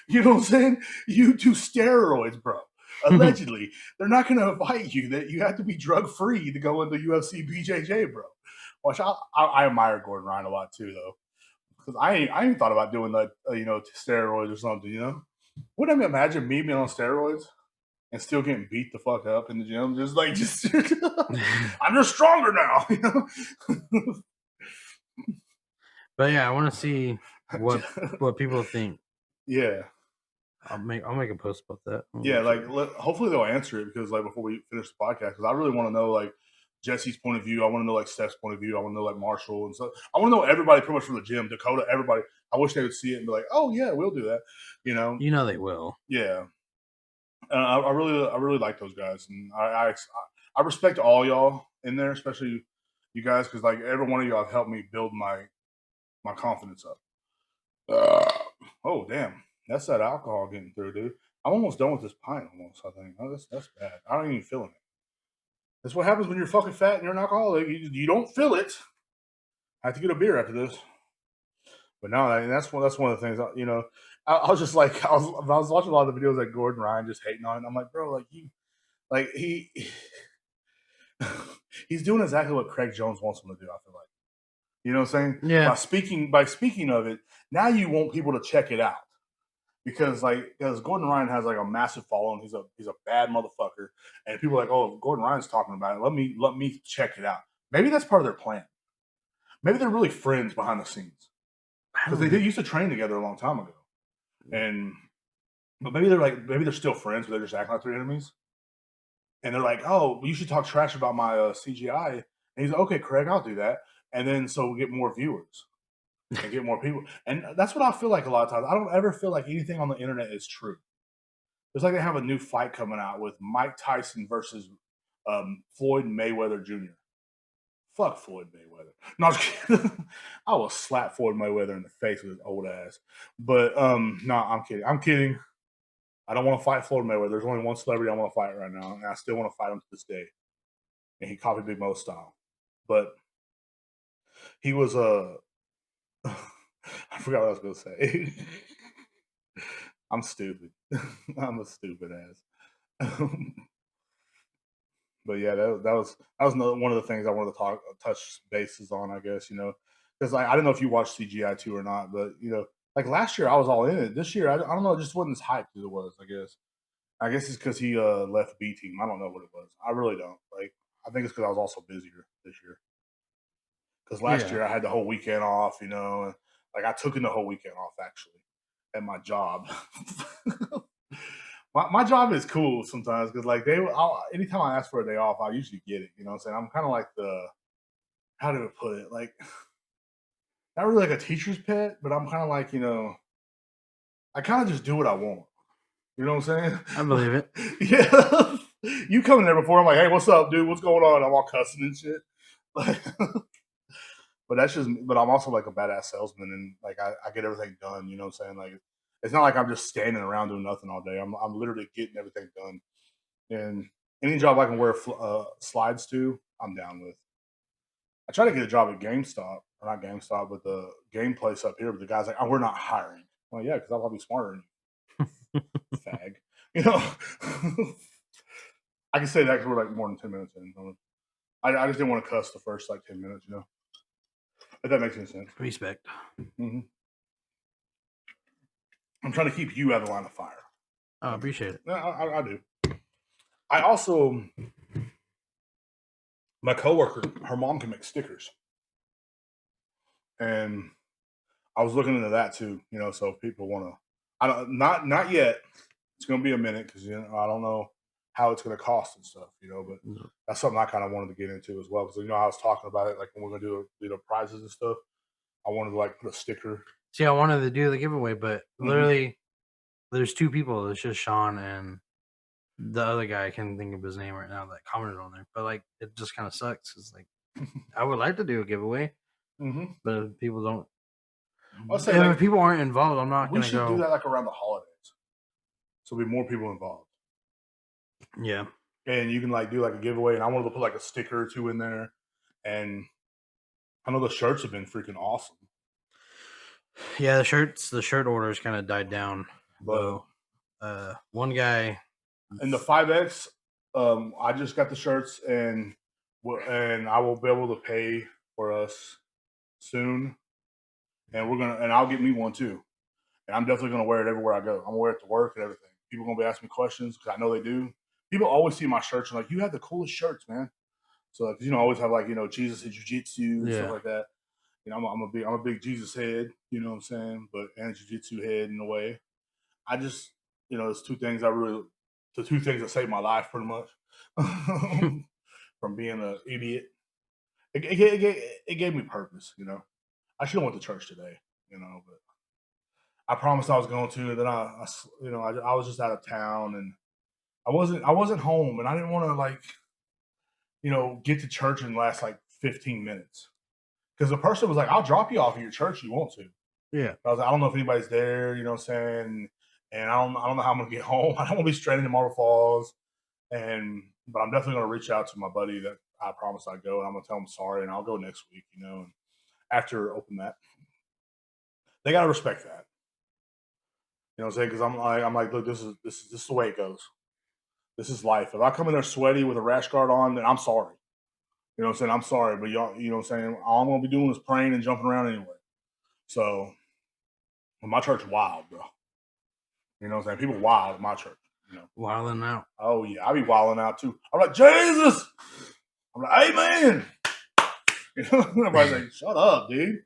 Speaker 1: You know what I'm saying? You do steroids, bro. Allegedly, they're not gonna invite you. That you have to be drug free to go into UFC BJJ, bro. Which I admire Gordon Ryan a lot too, though, because I ain't thought about doing like steroids or something. Wouldn't I imagine me being on steroids and still getting beat the fuck up in the gym? I'm just stronger now,
Speaker 3: But yeah, I want to see what people think.
Speaker 1: Yeah.
Speaker 3: I'll make a post about that.
Speaker 1: Yeah, like hopefully they'll answer it because like before we finish the podcast, because I really want to know like Jesse's point of view. I want to know like Steph's point of view. I want to know like Marshall and stuff. I want to know everybody pretty much from the gym, Dakota, everybody. I wish they would see it and be like, oh yeah, we'll do that.
Speaker 3: You know they will.
Speaker 1: Yeah. I really like those guys, and I respect all y'all in there, especially you guys, because like every one of y'all have helped me build my confidence up. Oh damn, that's that alcohol getting through, dude. I'm almost done with this pint. Almost, I think. Oh, that's bad. I don't even feel it. That's what happens when you're fucking fat and you're an alcoholic. You don't feel it. I have to get a beer after this. But no, that's one of the things. You know, I was just like, I was watching a lot of the videos like Gordon Ryan just hating on it. And I'm like, bro, he he's doing exactly what Craig Jones wants him to do. I feel like, you know what I'm saying?
Speaker 3: Yeah.
Speaker 1: By speaking of it, now you want people to check it out because Gordon Ryan has like a massive following. He's a bad motherfucker, and people are like, oh, if Gordon Ryan's talking about it, let me check it out. Maybe that's part of their plan. Maybe they're really friends behind the scenes because they used to train together a long time ago, but maybe they're still friends, but they're just acting like they're enemies. And they're like, oh, you should talk trash about my CGI. And he's like, okay, Craig, I'll do that. And then so we get more viewers and get more people. And that's what I feel like a lot of times. I don't ever feel like anything on the internet is true. It's like they have a new fight coming out with Mike Tyson versus Floyd Mayweather Jr. Fuck Floyd Mayweather. No, I was kidding. I will slap Floyd Mayweather in the face with his old ass. But no, I'm kidding. I'm kidding. I don't want to fight Floyd Mayweather. There's only one celebrity I want to fight right now, and I still want to fight him to this day. And he copied Big Mo's style. But he was I forgot what I was going to say. I'm stupid. I'm a stupid ass. But yeah, that was one of the things I wanted to touch bases on, I guess, you know, because I don't know if you watched CGI 2 or not, but you know, like last year I was all in it. This year I don't know, it just wasn't as hyped as it was. I guess it's because he left B Team. I don't know what it was. I really don't. Like I think it's because I was also busier this year. Because last year I had the whole weekend off, you know, and like I took in the whole weekend off actually at my job. my job is cool sometimes because like anytime I ask for a day off, I usually get it. You know what I'm saying? I'm kind of like how do I put it? Like not really like a teacher's pet, but I'm kind of like, you know, I kind of just do what I want. You know what I'm saying?
Speaker 3: I believe it.
Speaker 1: Yeah. You come in there before, I'm like, hey, what's up, dude? What's going on? I'm all cussing and shit. But I'm also like a badass salesman and like I get everything done, you know what I'm saying? Like it's not like I'm just standing around doing nothing all day. I'm literally getting everything done. And any job I can wear slides to, I'm down with. I tried to get a job at GameStop, or not GameStop, but the game place up here. But the guy's like, "Oh, we're not hiring." Well, yeah, because I'll probably be smarter than you, fag. You know, I can say that because we're like more than 10 minutes in. I just didn't want to cuss the first like 10 minutes, you know. If that makes any sense.
Speaker 3: Respect.
Speaker 1: Mm-hmm. I'm trying to keep you out of the line of fire.
Speaker 3: I appreciate it.
Speaker 1: No, I do. I also, my coworker, her mom can make stickers, and I was looking into that too. You know, so if people want to, I don't not yet. It's going to be a minute because you know I don't know how it's going to cost and stuff. You know, but that's something I kind of wanted to get into as well because you know I was talking about it like when we're going to do the prizes and stuff. I wanted to like put a sticker.
Speaker 3: See, I wanted to do the giveaway, but literally, there's two people. It's just Sean and the other guy. I can't think of his name right now that commented on there. But like, it just kind of sucks. It's like I would like to do a giveaway, but if people don't.
Speaker 1: I'll say
Speaker 3: If people aren't involved, I'm not going to go.
Speaker 1: We should do that like around the holidays, so there'll be more people involved.
Speaker 3: Yeah,
Speaker 1: and you can like do like a giveaway, and I wanted to put like a sticker or two in there, and I know the shirts have been freaking awesome.
Speaker 3: Yeah, the shirt orders kind of died down,
Speaker 1: but
Speaker 3: one guy
Speaker 1: in the 5X, I just got the shirts, and I will be able to pay for us soon, and I'll get me one too, and I'm definitely gonna wear it everywhere I go. I'm gonna wear it to work and everything. People are gonna be asking me questions because I know they do. People always see my shirts and like, you have the coolest shirts, man. So like, you know, I always have like, you know, Jesus and Jiu-Jitsu and stuff like that. You know, I'm a big Jesus head, you know what I'm saying, but and Jiu-Jitsu head in a way. I just, you know, it's the two things that saved my life pretty much from being an idiot. It gave me purpose, you know. I should have went to church today, you know, but I promised I was going to. And then I was just out of town, and I wasn't home, and I didn't want to like. get to church in the last like 15 minutes. Because the person was like, I'll drop you off at your church if you want to.
Speaker 3: Yeah.
Speaker 1: I was like, I don't know if anybody's there, you know what I'm saying? And I don't know how I'm gonna get home. I don't want to be stranded in Marble Falls. But I'm definitely gonna reach out to my buddy that I promised I'd go, and I'm gonna tell him sorry, and I'll go next week, and after open mat. They gotta respect that. You know what I'm saying? Because I'm like, look, this is the way it goes. This is life. If I come in there sweaty with a rash guard on, then I'm sorry. You know what I'm saying? I'm sorry, but y'all, you know what I'm saying? All I'm gonna be doing is praying and jumping around anyway. So my church wild, bro. You know what I'm saying? People wild at my church.
Speaker 3: Wilding out.
Speaker 1: Oh yeah, I be wilding out too. I'm like, Jesus. I'm like, Amen. Everybody's like, shut up, dude.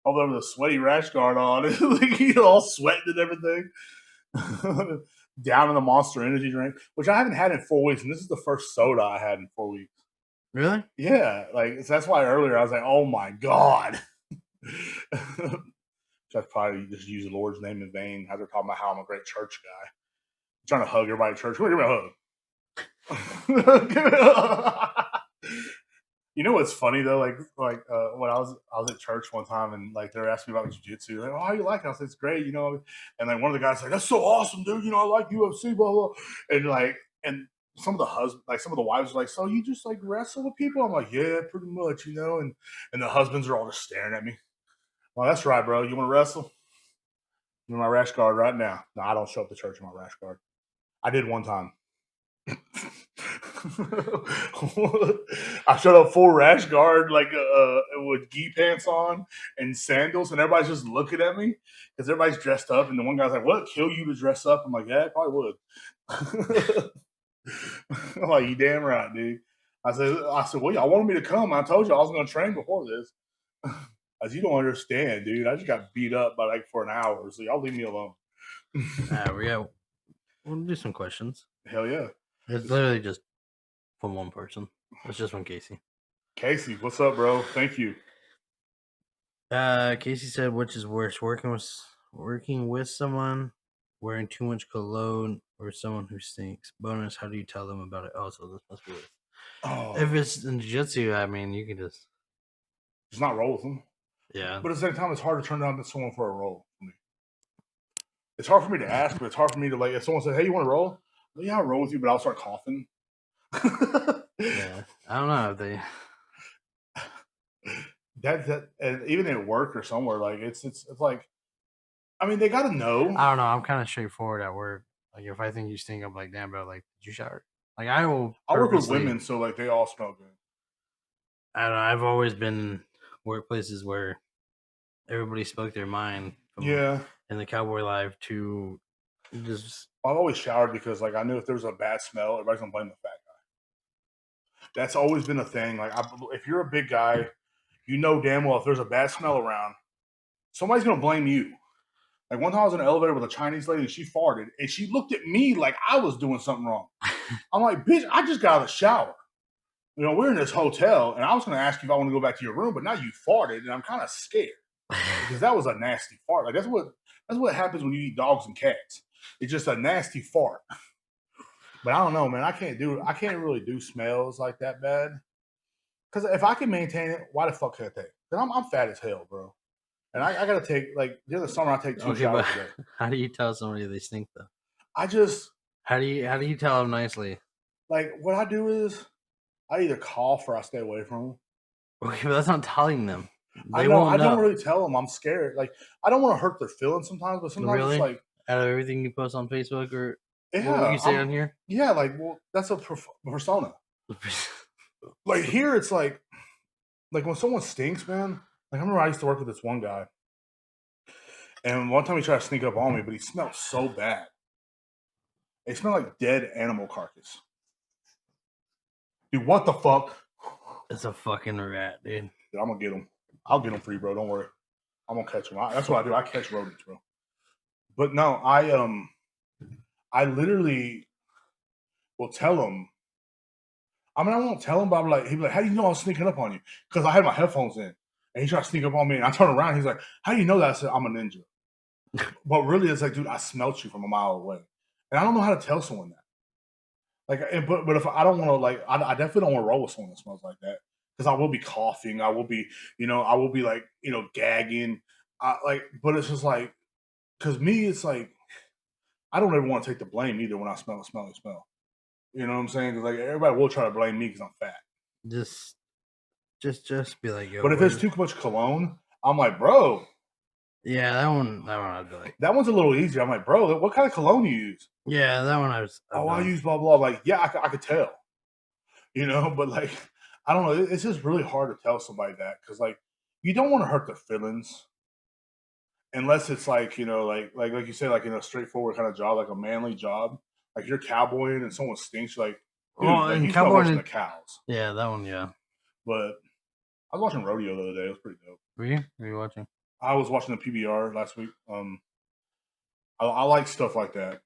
Speaker 1: Over there with a sweaty rash guard on, like, all sweating and everything. Down in the Monster Energy drink, which I haven't had in 4 weeks, and this is the first soda I had in 4 weeks.
Speaker 3: Really?
Speaker 1: Yeah, like so that's why earlier I was like, "Oh my god!" I probably just use the Lord's name in vain. How they're talking about how I'm a great church guy, I'm trying to hug everybody at church. Give me a hug. You know what's funny though? Like when I was at church one time and like they were asking me about jiu-jitsu. Like, oh, how you like it? I said, it's great, And like one of the guys like, that's so awesome, dude. I like UFC, blah blah. And some of the wives were like, so you just like wrestle with people? I'm like, yeah, pretty much, And the husbands are all just staring at me. Well, that's right, bro. You want to wrestle? I'm in my rash guard right now. No, I don't show up to church in my rash guard. I did one time. I showed up full rash guard, like with gi pants on and sandals, and everybody's just looking at me because everybody's dressed up. And the one guy's like, "What? Kill you to dress up?" I'm like, "Yeah, it probably would." I'm like, "You damn right, dude." I said, "Well, y'all wanted me to come. I told you I was going to train before this." I said, "You don't understand, dude. I just got beat up for an hour, so y'all leave me alone."
Speaker 3: We'll do some questions.
Speaker 1: Hell yeah.
Speaker 3: It's literally just from one person. It's just from Casey.
Speaker 1: Casey, what's up, bro? Thank you.
Speaker 3: Casey said, which is worse, working with someone wearing too much cologne or someone who stinks? Bonus, how do you tell them about it? Oh, so this must be with.
Speaker 1: Oh.
Speaker 3: If it's in jiu-jitsu, I mean, you can just
Speaker 1: not roll with them.
Speaker 3: Yeah.
Speaker 1: But at the same time, it's hard to turn down to someone for a roll for me. It's hard for me to ask, but it's hard for me to, like, if someone says, hey, you want to roll? Well, yeah, I'll roll with you, but I'll start coughing.
Speaker 3: Yeah. I don't know if they...
Speaker 1: That and even at work or somewhere, like, it's like, I mean, they got to know.
Speaker 3: I don't know. I'm kind of straightforward at work. Like, if I think you stink, I'm like, damn, bro, like, did you shower? Like, I
Speaker 1: work with women, so, like, they all smell good.
Speaker 3: I don't know. I've always been workplaces where everybody spoke their mind from in the cowboy life to just...
Speaker 1: I've always showered because, like, I knew if there was a bad smell, everybody's going to blame the fat guy. That's always been a thing. Like, if you're a big guy, you know damn well if there's a bad smell around, somebody's going to blame you. Like, one time I was in an elevator with a Chinese lady, and she farted, and she looked at me like I was doing something wrong. I'm like, bitch, I just got out of the shower. We're in this hotel, and I was going to ask you if I want to go back to your room, but now you farted, and I'm kind of scared because that was a nasty fart. Like, that's what happens when you eat dogs and cats. It's just a nasty fart. But I don't know, man. I can't really do smells like that bad. Because if I can maintain it, why the fuck can't they? Because I'm fat as hell, bro. And I got to take, like, the other summer I take 2 showers a day.
Speaker 3: How do you tell somebody they stink, though?
Speaker 1: How
Speaker 3: do you tell them nicely?
Speaker 1: Like, what I do is I either cough or I stay away from them.
Speaker 3: Okay, but that's not telling them.
Speaker 1: I don't really tell them. I'm scared. Like, I don't want to hurt their feelings sometimes, but sometimes it's like...
Speaker 3: Out of everything you post on Facebook or
Speaker 1: what
Speaker 3: you say on here?
Speaker 1: Yeah, like, well, that's a persona. Like, here it's like when someone stinks, man. Like, I remember I used to work with this one guy. And one time he tried to sneak up on me, but he smelled so bad. It smelled like dead animal carcass. Dude, what the fuck?
Speaker 3: It's a fucking rat, dude.
Speaker 1: I'm going to get him. I'll get him for you, bro. Don't worry. I'm going to catch him. That's what I do. I catch rodents, bro. But no, I literally will tell him. I mean, I won't tell him, but he'd be like, how do you know I was sneaking up on you? Because I had my headphones in. And he tried to sneak up on me. And I turn around. He's like, how do you know that? I said, I'm a ninja. But really, it's like, dude, I smelt you from a mile away. And I don't know how to tell someone that. Like, but if I don't want to, like, I definitely don't want to roll with someone that smells like that because I will be coughing. I will be, I will be like, gagging. But it's just like, because me, it's like I don't ever want to take the blame either when I smell a smelly smell. You know what I'm saying? Because like everybody will try to blame me because I'm fat.
Speaker 3: Just be like, yo.
Speaker 1: But if it's too much cologne, I'm like, bro.
Speaker 3: Yeah, that one I'd be like.
Speaker 1: That one's a little easier. I'm like, bro, what kind of cologne you use?
Speaker 3: Yeah, that one
Speaker 1: I use blah blah. Like, yeah, I could tell. But like, I don't know. It's just really hard to tell somebody that because like you don't want to hurt their feelings unless it's like like you say like in a straightforward kind of job, like a manly job, like you're cowboying and someone stinks, you're like, dude,
Speaker 3: Well,
Speaker 1: like,
Speaker 3: and
Speaker 1: you smell worse than
Speaker 3: cowboying,
Speaker 1: the cows.
Speaker 3: yeah, that one, yeah.
Speaker 1: But I was watching rodeo the other day. It was pretty dope.
Speaker 3: Were you? Were you watching?
Speaker 1: I was watching the PBR last week. I like stuff like that,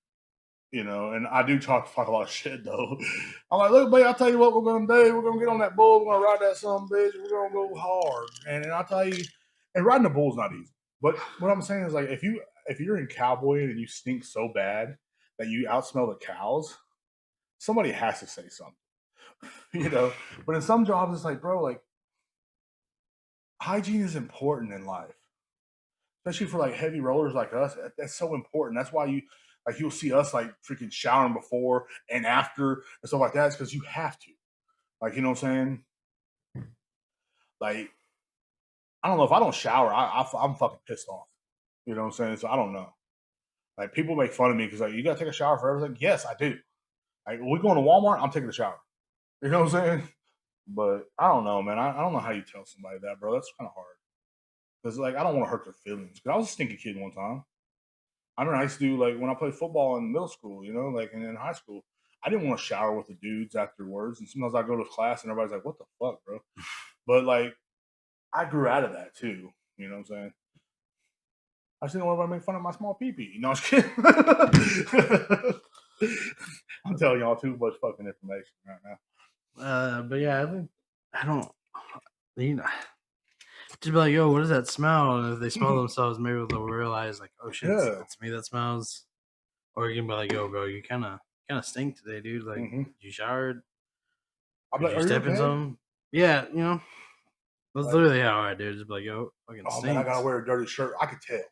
Speaker 1: and I do talk a lot of shit though. I'm like, look, babe, I'll tell you what we're gonna do. We're gonna get on that bull. We're gonna ride that son of a bitch. We're gonna go hard. And I'll tell you, and riding a bull's not easy. But what I'm saying is like, if you're in cowboying and you stink so bad that you outsmell the cows, somebody has to say something, But in some jobs, it's like, bro, like hygiene is important in life, especially for like heavy rollers like us. That's so important. That's why you'll see us like freaking showering before and after and stuff like that. It's because you have to. Like, you know what I'm saying? Like, I don't know if I don't shower, I'm fucking pissed off. You know what I'm saying? So I don't know. Like people make fun of me because like you gotta take a shower for everything. Yes, I do. Like when we going to Walmart, I'm taking a shower. You know what I'm saying? But I don't know, man. I don't know how you tell somebody that, bro. That's kind of hard. Because like I don't want to hurt their feelings. Because I was a stinky kid one time. I remember I used to do like when I played football in middle school, like and in high school. I didn't want to shower with the dudes afterwards. And sometimes I go to class and everybody's like, what the fuck, bro? But like I grew out of that too. You know what I'm saying? I just didn't want everybody to make fun of my small pee-pee. You know, I'm just kidding. I'm telling y'all too much fucking information right now.
Speaker 3: But yeah, I don't. Just be like, yo, what does that smell? And if they smell themselves, maybe they'll realize like, oh shit, it's me that smells. Or you can be like, yo, bro, you kind of stink today, dude. Like, you showered?
Speaker 1: I'm like,
Speaker 3: you step in something? Yeah, that's literally how I do. Just be like, yo, fucking stinks.
Speaker 1: Man, I gotta wear a dirty shirt. I could tell.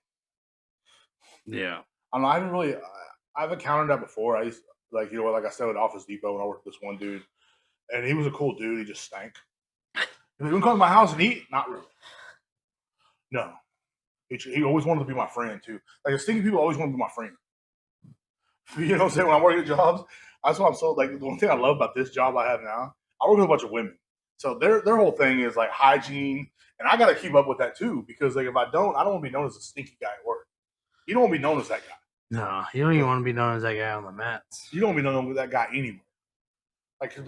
Speaker 3: Yeah.
Speaker 1: I don't know. I've encountered that before. I used to, like I said at Office Depot when I worked with this one dude, and he was a cool dude. He just stank. He wouldn't come to my house and eat. Not really. No. He always wanted to be my friend too. Like stinky people always want to be my friend. You know what I'm saying? When I work at jobs, that's why I'm so like the one thing I love about this job I have now. I work with a bunch of women, so their whole thing is like hygiene, and I got to keep up with that too because like if I don't want to be known as a stinky guy at work. You don't want to be known as that guy.
Speaker 3: No, you don't even want to be known as that guy on the mats.
Speaker 1: You don't want to be known as that guy anywhere. Like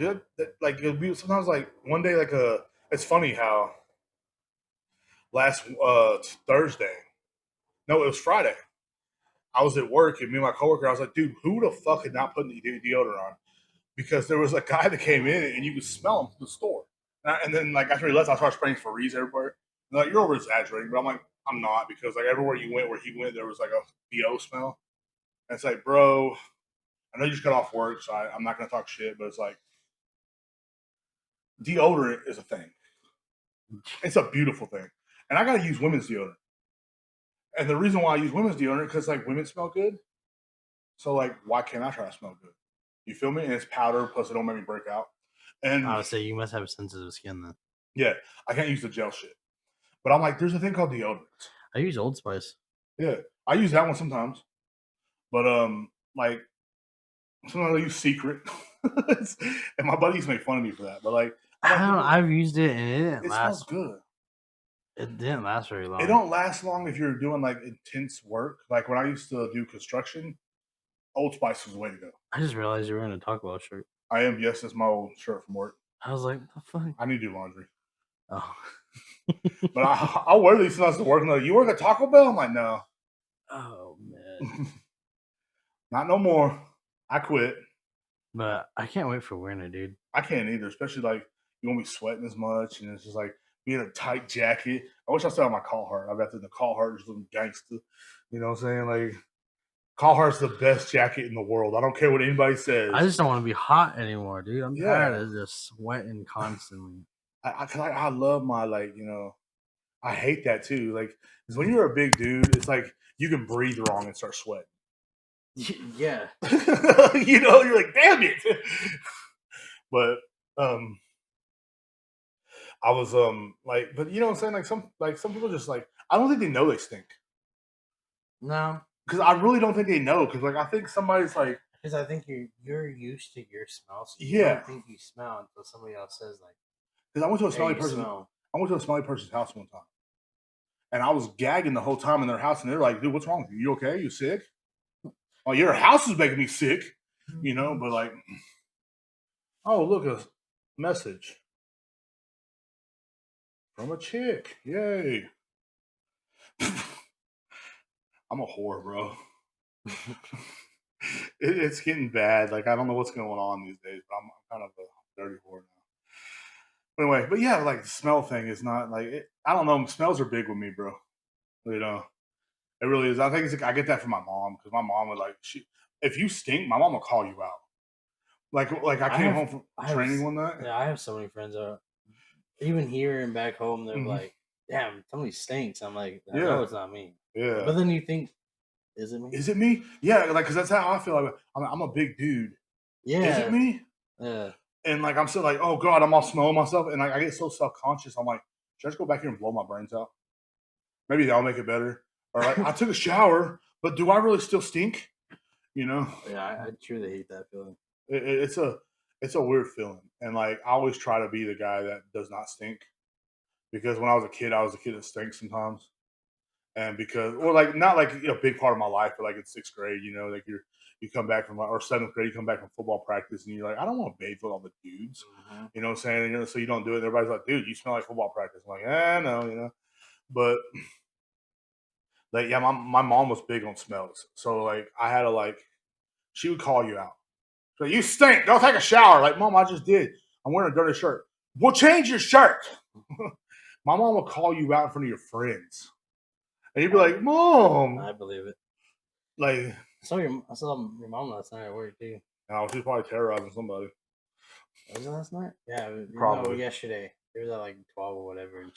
Speaker 1: it'll be sometimes like one day it's funny how last Thursday, no, it was Friday. I was at work and me and my coworker, I was like, dude, who the fuck had not put the deodorant on? Because there was a guy that came in and you could smell him from the store. And then like after he left, I started spraying Febreze everywhere. And like, you're over exaggerating, but I'm like, I'm not because like everywhere you went where he went, there was like a BO smell. And it's like, bro, I know you just got off work, so I'm not gonna talk shit, but it's like deodorant is a thing. It's a beautiful thing. And I gotta use women's deodorant. And the reason why I use women's deodorant because like women smell good. So like, why can't I try to smell good? You feel me? And it's powder, plus it don't make me break out. And
Speaker 3: I would say you must have sensitive skin then.
Speaker 1: Yeah, I can't use the gel shit. But I'm like, there's a thing called deodorant.
Speaker 3: I use Old Spice.
Speaker 1: Yeah, I use that one sometimes. But like sometimes I use Secret, and my buddies make fun of me for that. But like,
Speaker 3: I've used it and it didn't
Speaker 1: smells
Speaker 3: last.
Speaker 1: good.
Speaker 3: It didn't last very long.
Speaker 1: It don't last long if you're doing like intense work. Like when I used to do construction, Old Spice was the way to go.
Speaker 3: I just realized you were in a Taco Bell shirt.
Speaker 1: I am. Yes, that's my old shirt from work.
Speaker 3: I was like, what the fuck?
Speaker 1: I need to do laundry.
Speaker 3: Oh.
Speaker 1: But I'll wear these sometimes to work. And like, you work at Taco Bell? I'm like, no.
Speaker 3: Oh man.
Speaker 1: Not no more. I quit.
Speaker 3: But I can't wait for winter, dude.
Speaker 1: I can't either, especially like you won't be sweating as much, and it's just like being a tight jacket. I wish I still had my Carhartt. I got the Carhartt just looking gangster. You know what I'm saying? Like Carhartt's the best jacket in the world. I don't care what anybody says.
Speaker 3: I just don't want to be hot anymore, dude. I'm
Speaker 1: Yeah.
Speaker 3: tired of just sweating constantly.
Speaker 1: I love my I hate that too. Like, because when you're a big dude, it's like you can breathe wrong and start sweating.
Speaker 3: Yeah.
Speaker 1: You're like, damn it. But I was but you know what I'm saying? Like some people just like, I don't think they know they stink.
Speaker 3: No,
Speaker 1: Because I really don't think they know. Because I think somebody's like,
Speaker 3: because I think you're used to your smell, so you
Speaker 1: Yeah.
Speaker 3: don't think you smell until somebody else says like,
Speaker 1: because I went to a
Speaker 3: "Hey,
Speaker 1: smelly
Speaker 3: you
Speaker 1: person.
Speaker 3: smell."
Speaker 1: I went to a smelly person's house one time, and I was gagging the whole time in their house, and they're like, "Dude, what's wrong with you? You okay? You sick? Oh, your house is making me sick, But like, oh, look, a message from a chick. Yay! I'm a whore, bro. It's getting bad. Like, I don't know what's going on these days, but I'm kind of a dirty whore now. Anyway, but yeah, like the smell thing is not like I don't know. Smells are big with me, bro. It really is. I think I get that from my mom because my mom would if you stink, my mom will call you out. Like I came home from training one night.
Speaker 3: Yeah, I have so many friends that even here and back home, they're
Speaker 1: Mhm.
Speaker 3: like, "Damn, somebody stinks." I'm like, "I
Speaker 1: Yeah.
Speaker 3: know it's not me."
Speaker 1: Yeah.
Speaker 3: But then you think, "Is it me?"
Speaker 1: Is it me? Yeah, like because that's how I feel. Like, I'm a big dude.
Speaker 3: Yeah.
Speaker 1: Is it me?
Speaker 3: Yeah.
Speaker 1: And like I'm still like, oh god, I'm all smelling myself, and like I get so self conscious. I'm like, should I just go back here and blow my brains out? Maybe that'll make it better. Or like I took a shower, but do I really still stink?
Speaker 3: Yeah, I truly hate that feeling.
Speaker 1: It's a weird feeling, and like I always try to be the guy that does not stink because when I was a kid that stinks sometimes, and because or like not like a big part of my life, but like in sixth grade, like you come back from or seventh grade, you come back from football practice, and you're like, I don't want to bathe with all the dudes, you know what I'm saying? And so you don't do it. And everybody's like, dude, you smell like football practice. I'm like, no. But like, yeah, my mom was big on smells, so like I had to she would call you out. So you stink. Go take a shower. Like, mom, I just did. I'm wearing a dirty shirt. Well, change your shirt. My mom will call you out in front of your friends, and you'd be like, "Mom,"
Speaker 3: I believe it.
Speaker 1: like,
Speaker 3: I saw your mom last night at work too.
Speaker 1: she's probably terrorizing somebody.
Speaker 3: Was it last night? Yeah,
Speaker 1: Probably.
Speaker 3: No, yesterday. It was at like 12 or whatever, and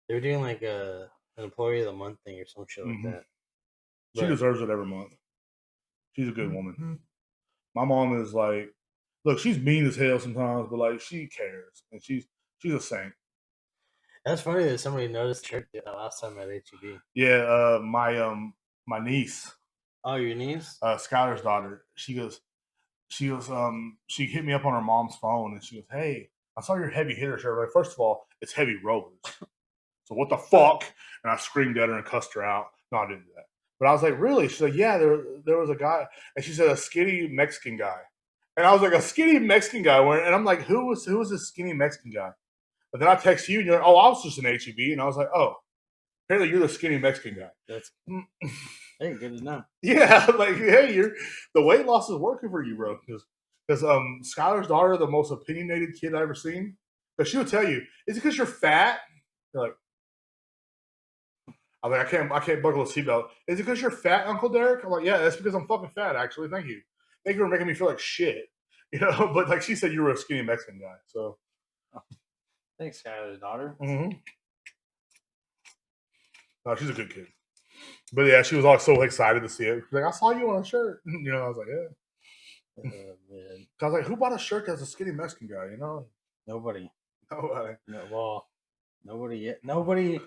Speaker 3: they were doing like an employee of the month thing or some shit like that.
Speaker 1: She deserves it every month. She's a good woman. My mom is like, look, she's mean as hell sometimes, but like she cares, and she's a saint.
Speaker 3: That's funny that somebody noticed the shirt last time at HEB.
Speaker 1: Yeah, my niece.
Speaker 3: Oh, your niece?
Speaker 1: Skylar's daughter. She hit me up on her mom's phone and she goes, "Hey, I saw your heavy hitter shirt." Like, first of all, it's heavy rollers. So what the fuck? And I screamed at her and cussed her out. No, I didn't do that. But I was like, really? She's like, yeah, there was a guy, and she said a skinny Mexican guy. And I was like, a skinny Mexican guy. And I'm like, who was this skinny Mexican guy? But then I text you and you're like, oh, I was just an HEB. And I was like, oh, apparently you're the skinny Mexican guy.
Speaker 3: That's hey, good to know.
Speaker 1: Yeah, like, hey, the weight loss is working for you, bro. Because Skylar's daughter, the most opinionated kid I ever seen, but she'll tell you, is it because you're fat? You're like, I'm like, I can't buckle a seatbelt. Is it because you're fat, Uncle Derek? I'm like, yeah, that's because I'm fucking fat, actually. Thank you. Thank you for making me feel like shit. But like she said, you were a skinny Mexican guy. So
Speaker 3: thanks, Skylar's daughter.
Speaker 1: Mm-hmm. No, she's a good kid. But yeah, she was all so excited to see it. She's like, I saw you on a shirt. I was like, yeah. Man. I was like, who bought a shirt that's a skinny Mexican guy?
Speaker 3: Nobody.
Speaker 1: Nobody.
Speaker 3: No, well, nobody yet. Nobody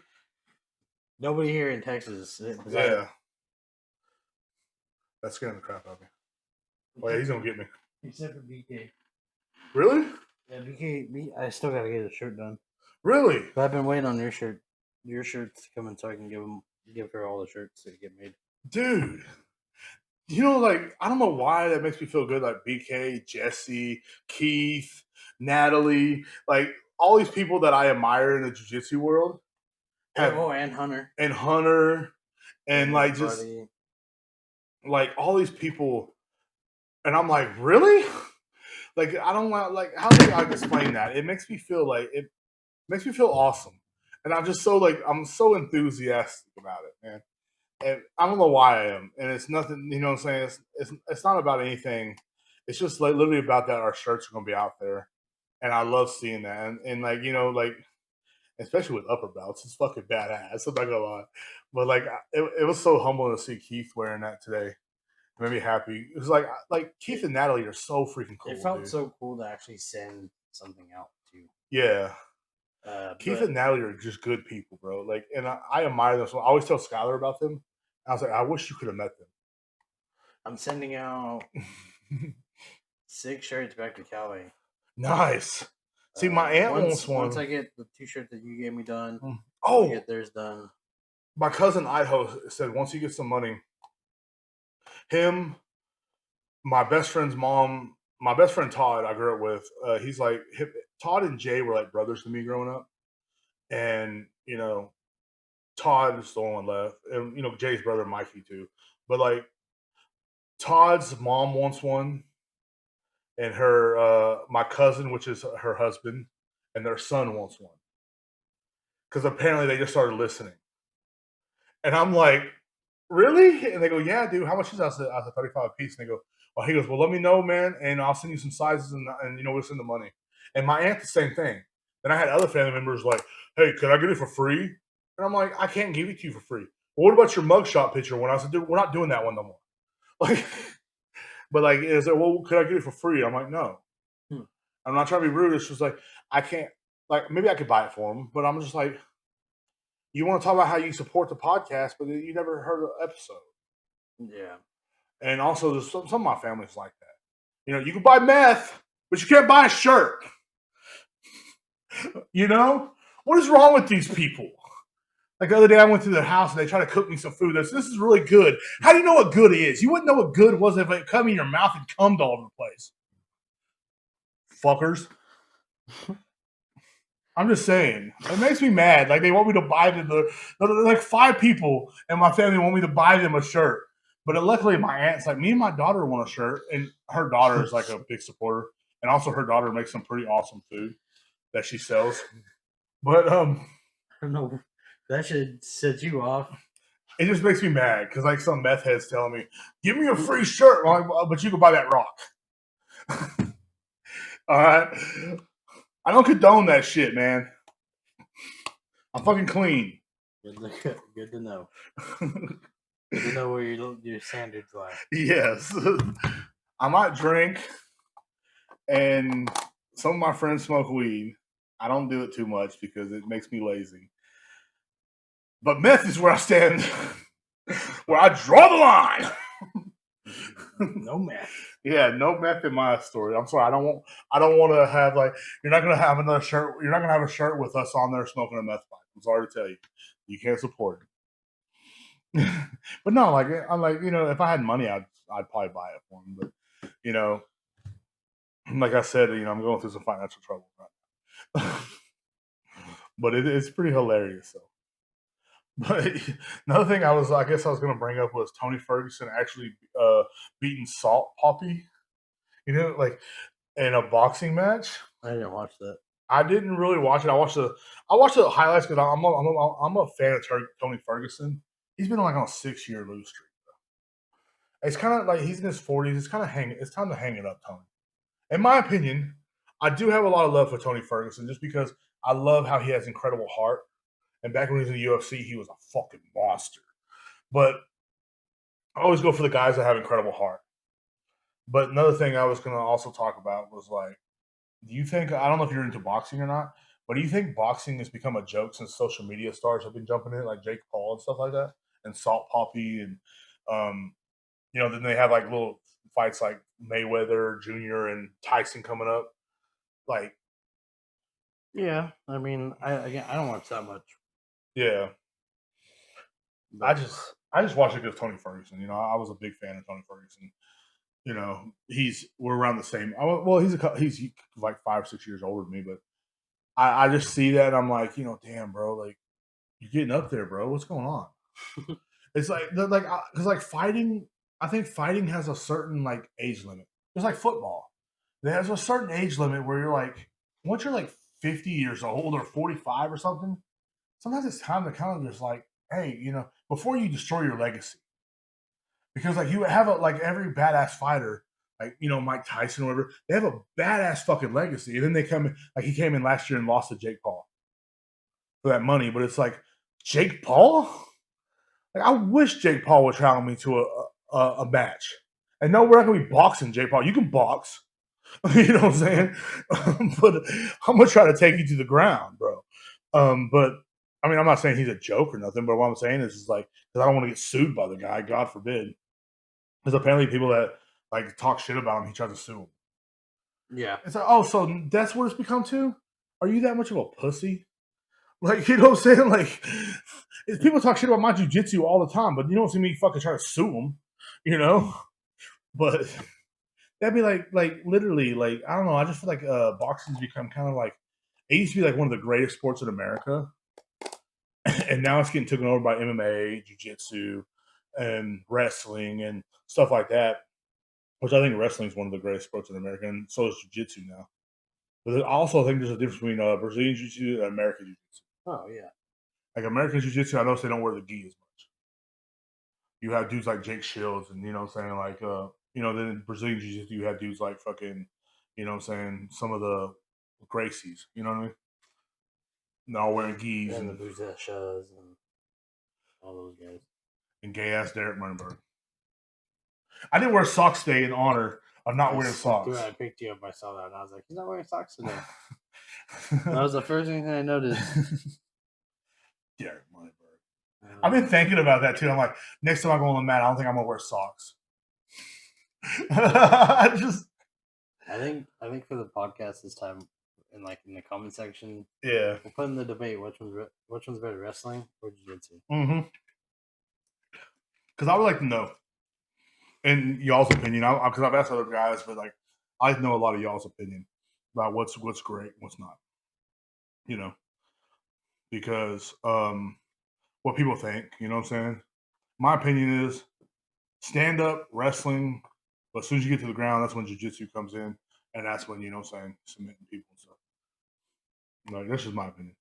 Speaker 3: here in Texas.
Speaker 1: Yeah. That's scaring the crap out of me. Oh yeah, he's gonna get me.
Speaker 3: Except for BK.
Speaker 1: Really?
Speaker 3: Yeah, BK. I still gotta get his shirt done.
Speaker 1: Really?
Speaker 3: But I've been waiting on your shirts to come in so I can give her all the shirts that get made.
Speaker 1: Dude. I don't know why that makes me feel good. Like BK, Jesse, Keith, Natalie, like all these people that I admire in the jiu-jitsu world.
Speaker 3: And Hunter.
Speaker 1: And Hunter. And like just like all these people. And I'm like, really? Like, I don't want, like, how do I explain that? It makes me feel awesome. And I'm just so I'm so enthusiastic about it, man. And I don't know why I am. And it's nothing, you know what I'm saying? It's not about anything. It's just like literally about that our shirts are gonna be out there. And I love seeing that. And like, you know, like especially with upper belts, it's fucking badass. I'm not gonna lie. But like it was so humbling to see Keith wearing that today. It made me happy. It was like Keith and Natalie are so freaking cool.
Speaker 3: It felt
Speaker 1: dude.
Speaker 3: so cool to actually send something out too.
Speaker 1: Yeah. Keith
Speaker 3: But
Speaker 1: and Natalie are just good people, bro. Like, and I admire them. So I always tell Skylar about them. I was like, I wish you could have met
Speaker 3: I'm sending out 6 shirts back to Cali.
Speaker 1: them. Nice. See, my aunt wants one.
Speaker 3: Once I get the 2 shirts that you gave me done,
Speaker 1: Oh,
Speaker 3: I'll get theirs done.
Speaker 1: my cousin Idaho said once he gets some money, him, my best friend's mom, my best friend Todd, I grew up with. He's like Todd and Jay were like brothers to me growing up, and you know, Todd is the only one left, and you know Jay's brother Mikey too. But like Todd's mom wants one, and her my cousin, which is her husband, and their son wants one because apparently they just started listening, and I'm like, really? And they go, yeah, dude. How much is that? I said 35 a piece, and they go, well, he goes, well, let me know, man, and I'll send you some sizes, and you know, we'll send the money. And my aunt the same thing. Then I had other family members like, hey, could I get it for free? And I'm like, I can't give it to you for free. Well, what about your mugshot picture one? I said, dude, we're not doing that one no more. Like, but like, is it, well, could I get it for free? I'm like, no. I'm not trying to be rude. It's just like, I can't, like, maybe I could buy it for him, but I'm just like, you want to talk about how you support the podcast, but you never heard an episode.
Speaker 3: Yeah.
Speaker 1: And also, there's some of my family's like that. You know, you can buy meth, but you can't buy a shirt. You know? What is wrong with these people? Like the other day, I went to their house and they tried to cook me some food. This is really good. How do you know what good is? You wouldn't know what good was if it come in your mouth and cummed all over the place. Fuckers. I'm just saying. It makes me mad. Like they want me to buy them. Like 5 people in my family want me to buy them a shirt. But luckily, my aunt's like, me and my daughter want a shirt. And her daughter is like a big supporter. And also her daughter makes some pretty awesome food that she sells. But
Speaker 3: I don't know. That should set you off.
Speaker 1: it just makes me mad because like some meth head's telling me, give me a free shirt, but you can buy that rock. All right. I don't condone that shit, man. I'm fucking clean.
Speaker 3: Good to know. Good to know where your standards lie.
Speaker 1: Yes. I might drink, and some of my friends smoke weed. I don't do it too much because it makes me lazy. But meth is where I stand, where I draw the line.
Speaker 3: No meth.
Speaker 1: Yeah, no meth in my story. I'm sorry. I don't want to have like you're not gonna have another shirt. You're not gonna have a shirt with us on there smoking a meth pipe. I'm sorry to tell you, you can't support it. But no, like I'm like you know, if I had money, I'd probably buy it for him. But you know, like I said, you know, I'm going through some financial trouble right now. But it's pretty hilarious though. But another thing I guess I was going to bring up was Tony Ferguson actually beating Salt Poppy. You know, like in a boxing match.
Speaker 3: I didn't watch that.
Speaker 1: I didn't really watch it. I watched the highlights because I'm a fan of Tony Ferguson. He's been like on a 6-year lose streak. Though. It's kind of like he's in his 40s. It's kind of It's time to hang it up, Tony. In my opinion, I do have a lot of love for Tony Ferguson just because I love how he has incredible heart. And back when he was in the UFC, he was a fucking monster. But I always go for the guys that have incredible heart. But another thing I was going to also talk about was like, do you think, I don't know if you're into boxing or not, but do you think boxing has become a joke since social media stars have been jumping in, like Jake Paul and stuff like that, and Salt Poppy, and, you know, then they have like little fights like Mayweather Jr. and Tyson coming up? Like,
Speaker 3: yeah, I mean, I don't watch that much.
Speaker 1: Yeah. But I just watched it because Tony Ferguson. You know, I was a big fan of Tony Ferguson. You know, we're around the same. Well, he's like 5 or 6 years older than me, but I just see that and I'm like, you know, damn, bro, like you're getting up there, bro. What's going on? It's like because like fighting, I think fighting has a certain like age limit. It's like football. There's a certain age limit where you're like, once you're like 50 years old or 45 or something, sometimes it's time to kind of just like, hey, you know, before you destroy your legacy. Because like you have like every badass fighter, like Mike Tyson or whatever, they have a badass fucking legacy, and then they come in, like he came in last year and lost to Jake Paul for that money, but it's like Jake Paul. Like I wish Jake Paul would travel me to a match, and no, we're not gonna be boxing Jake Paul. You can box, you know what I'm saying, but I'm gonna try to take you to the ground, bro. But I mean, I'm not saying he's a joke or nothing, but what I'm saying is like because I don't want to get sued by the guy, God forbid. Because apparently people that like talk shit about him, he tries to sue him.
Speaker 3: Yeah.
Speaker 1: It's like, oh, so that's what it's become too? Are you that much of a pussy? Like, you know what I'm saying? Like, people talk shit about my jiu-jitsu all the time, but you don't see me fucking try to sue them, you know? But that'd be like literally, like, I don't know. I just feel like boxing's become kind of like, it used to be like one of the greatest sports in America. And now it's getting taken over by MMA, jiu-jitsu, and wrestling and stuff like that. Which I think wrestling is one of the greatest sports in America, and so is jiu-jitsu now. But I also think there's a difference between Brazilian jiu-jitsu and American jiu-jitsu.
Speaker 3: Oh yeah.
Speaker 1: Like American jiu-jitsu, I notice they don't wear the gi as much. You have dudes like Jake Shields, and you know what I'm saying, like then in Brazilian jiu-jitsu you have dudes like fucking, you know what I'm saying, some of the Gracies, you know what I mean? They're all wearing gis
Speaker 3: And the Buzeshas and all those guys.
Speaker 1: and gay ass Derrek Murnberg. I didn't wear socks today in honor of not wearing socks.
Speaker 3: I picked you up, I saw that, and I was like, he's not wearing socks today. That was the first thing I noticed.
Speaker 1: Derrek Murnberg. I've been thinking about that too. I'm like, next time I go on the mat, I don't think I'm gonna wear socks.
Speaker 3: I think for the podcast this time, in the comment section,
Speaker 1: yeah,
Speaker 3: we'll put in the debate which one's better, wrestling or jiu-jitsu.
Speaker 1: Mm-hmm. Because I would like to know, and y'all's opinion. Because I've asked other guys, but like I know a lot of y'all's opinion about what's great, what's not. You know, because what people think. You know what I'm saying? My opinion is stand up wrestling, but as soon as you get to the ground, that's when jiu-jitsu comes in, and that's when, you know what I'm saying, submitting people and stuff. Like, that's just my opinion.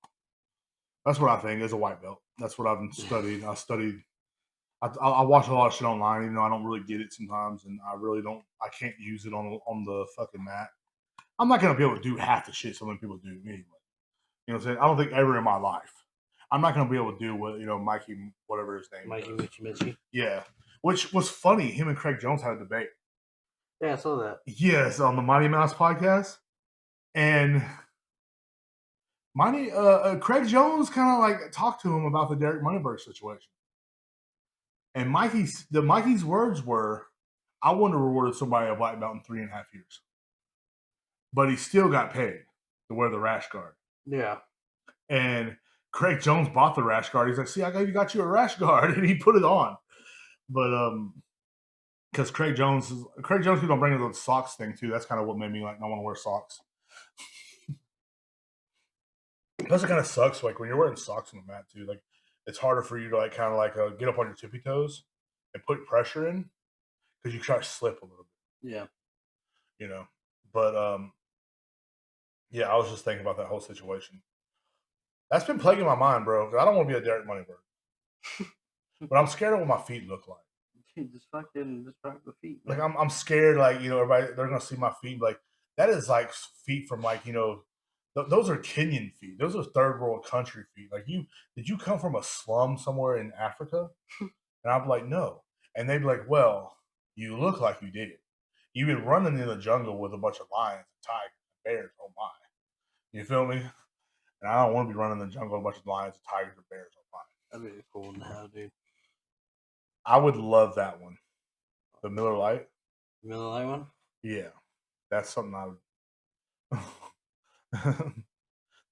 Speaker 1: That's what I think as a white belt. That's what I've studied. I watch a lot of shit online, even though I don't really get it sometimes, and I can't use it on the fucking mat. I'm not going to be able to do half the shit some other people do anyway. You know what I'm saying? I don't think ever in my life. I'm not going to be able to do what, Mikey, whatever his name is.
Speaker 3: Mikey Michi.
Speaker 1: Yeah. Which was funny. Him and Craig Jones had a debate.
Speaker 3: Yeah, I saw that.
Speaker 1: Yes, on the Mighty Mouse podcast. And Craig Jones kind of like talked to him about the Derrek Murnberg situation. And Mikey's words were, I wouldn't have rewarded somebody a black belt in 3.5 years. But he still got paid to wear the rash guard.
Speaker 3: Yeah.
Speaker 1: And Craig Jones bought the rash guard. He's like, see, I got you a rash guard. And he put it on. But because Craig Jones keeps on bringing the socks thing too. That's kind of what made me like not want to wear socks. Plus, it kind of sucks. Like when you're wearing socks on the mat too, like it's harder for you to like kind of like get up on your tippy toes and put pressure in because you try to slip a little bit.
Speaker 3: Yeah.
Speaker 1: You know, but yeah, I was just thinking about that whole situation. That's been plaguing my mind, bro. I don't want to be a Derrek Murnberg, but I'm scared of what my feet look like.
Speaker 3: Just rock the feet.
Speaker 1: Man. Like I'm scared. Like everybody they're gonna see my feet. Like that is like feet from like those are Kenyan feet. Those are third world country feet. Like did you come from a slum somewhere in Africa? And I'd be like, no. And they'd be like, well, you look like you did. You've been running in the jungle with a bunch of lions and tigers and bears. Oh my, you feel me? And I don't want to be running in the jungle with a bunch of lions and tigers and bears. Oh my,
Speaker 3: that'd be cool now, dude.
Speaker 1: I would love that one. The Miller Lite.
Speaker 3: Miller Lite one?
Speaker 1: Yeah. That's something I would.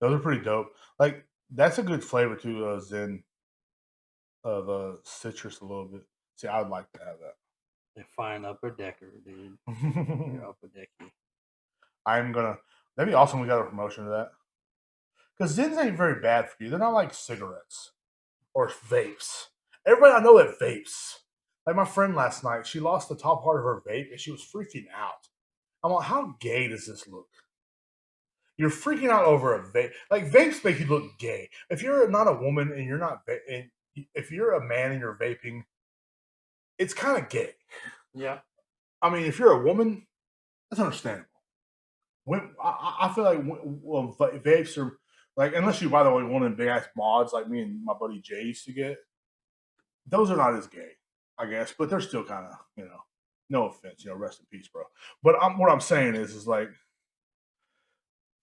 Speaker 1: Those are pretty dope. Like, that's a good flavor too, Zen, of citrus a little bit. See, I would like to have that.
Speaker 3: They're fine upper decker, dude. You're upper decky.
Speaker 1: That'd be awesome. We got a promotion of that. Because Zins ain't very bad for you. They're not like cigarettes or vapes. Everybody I know that vapes. Like my friend last night, she lost the top part of her vape and she was freaking out. I'm like, how gay does this look? You're freaking out over a vape. Like vapes make you look gay. If you're not a woman and you're not, and if you're a man and you're vaping, it's kind of gay.
Speaker 3: Yeah.
Speaker 1: I mean, if you're a woman, that's understandable. I feel like vapes are like, unless you, by the way, one of the big ass mods like me and my buddy Jay used to get, those are not as gay, I guess, but they're still kind of, no offense, rest in peace, bro. But what I'm saying is like,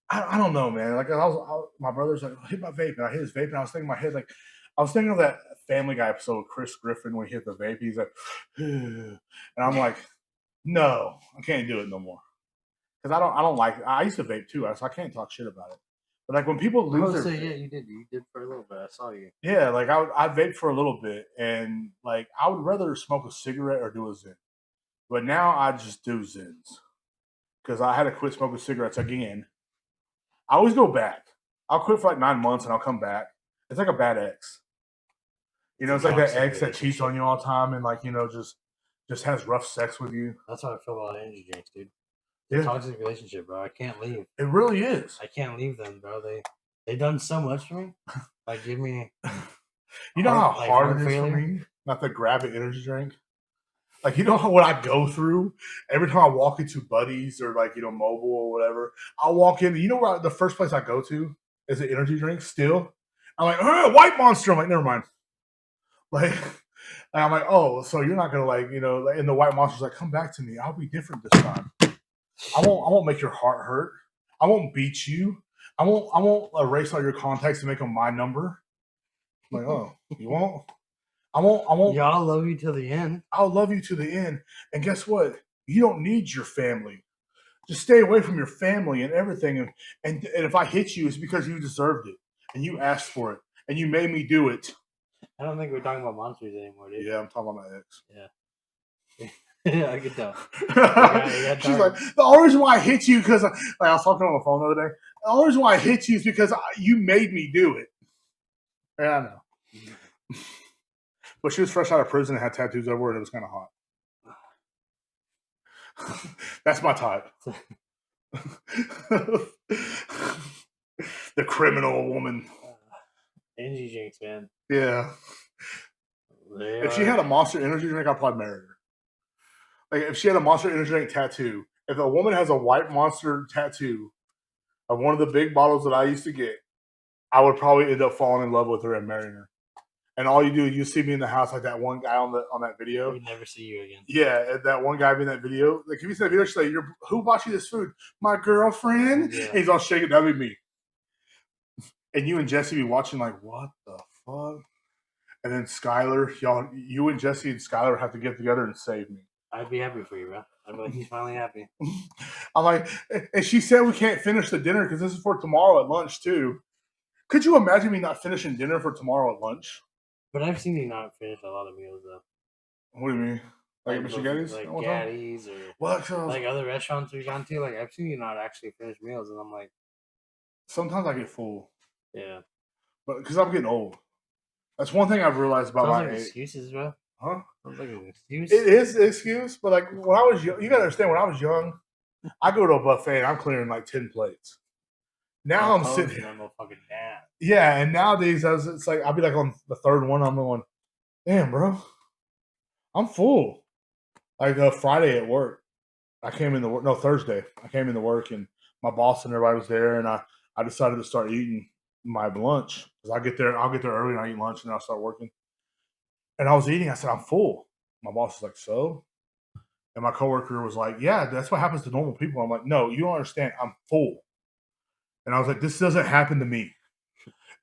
Speaker 1: I don't know, man. Like my brother's like, hit my vape, and I hit his vape, and I was thinking in my head, like, I was thinking of that Family Guy episode with Chris Griffin when he hit the vape. He's like, and I'm like, no, I can't do it no more because I don't like. I used to vape too, so I can't talk shit about it. But like when people lose their,
Speaker 3: yeah, you did for a little bit. I saw you.
Speaker 1: yeah, like I vaped for a little bit, and like I would rather smoke a cigarette or do a Zen. But now I just do Zens because I had to quit smoking cigarettes again. I always go back. I'll quit for like 9 months and I'll come back. It's like a bad ex. It's like that ex that cheats on you all the time and like just has rough sex with you.
Speaker 3: That's how I feel about energy drinks, dude.
Speaker 1: Yeah.
Speaker 3: Toxic relationship, bro. I can't leave.
Speaker 1: It really is.
Speaker 3: I can't leave them, bro. They done so much for me. Like give me.
Speaker 1: You know how hard it is for me not to grab an energy drink. Like what I go through every time I walk into Buddies or like Mobile or whatever. I'll walk in. You know where the first place I go to is an energy drink. Still, I'm like, White Monster. I'm like, never mind. Like, and I'm like, oh, so you're not gonna like, and the White Monster's like, come back to me. I'll be different this time. I won't make your heart hurt. I won't beat you. I won't erase all your contacts and make them my number. I'm like, oh, you won't? I won't.
Speaker 3: Yeah, I'll love you till the end.
Speaker 1: I'll love you to the end. And guess what? You don't need your family. Just stay away from your family and everything. And if I hit you, it's because you deserved it and you asked for it and you made me do it.
Speaker 3: I don't think we're talking about monsters anymore, dude.
Speaker 1: Yeah, I'm talking about my ex.
Speaker 3: Yeah. Yeah, I could tell.
Speaker 1: She's like, the only reason why I hit you because I was talking on the phone the other day. The only reason why I hit you is because you made me do it. Yeah, I know. But she was fresh out of prison and had tattoos everywhere, and it was kind of hot. That's my type. The criminal woman.
Speaker 3: Energy drinks, man.
Speaker 1: Yeah. If she had a Monster energy drink, I'd probably marry her. Like if she had a Monster energy drink tattoo, if a woman has a white Monster tattoo of one of the big bottles that I used to get, I would probably end up falling in love with her and marrying her. And all you do, you see me in the house like that one guy on that video.
Speaker 3: We'd never see you again.
Speaker 1: Yeah, that one guy in that video. Like, if you see that video, she's like, who bought you this food? My girlfriend?
Speaker 3: Yeah.
Speaker 1: And he's all shaking. That'd be me. And you and Jesse be watching like, what the fuck? And then Skylar, you and Jesse and Skylar have to get together and save me.
Speaker 3: I'd be happy for you, bro. I'd be like, he's finally happy.
Speaker 1: I'm like, and she said we can't finish the dinner because this is for tomorrow at lunch too. Could you imagine me not finishing dinner for tomorrow at lunch?
Speaker 3: But I've seen you not finish a lot of meals though.
Speaker 1: What do you mean? Like Mr. Gaddy's?
Speaker 3: Like Gaddy's or like other restaurants we've gone to. Like I've seen you not actually finish meals, and I'm like,
Speaker 1: sometimes I get full.
Speaker 3: Yeah,
Speaker 1: but because I'm getting old. That's one thing I've realized about my age.
Speaker 3: Excuses, bro.
Speaker 1: Huh?
Speaker 3: Sounds like an excuse.
Speaker 1: It is an excuse, but like when I was young, you gotta understand. When I was young, I go to a buffet and I'm clearing like 10 plates. Now I'm sitting here. Yeah, and nowadays it's like I'll be like on the third one. I'm going, damn, bro, I'm full. Like Friday at work, I came into work. No, Thursday, I came into work and my boss and everybody was there, and I decided to start eating my lunch because I'll get there early and I eat lunch and then I'll start working. And I was eating. I said, I'm full. My boss was like, so? And my coworker was like, yeah, that's what happens to normal people. I'm like, no, you don't understand. I'm full. And I was like, this doesn't happen to me.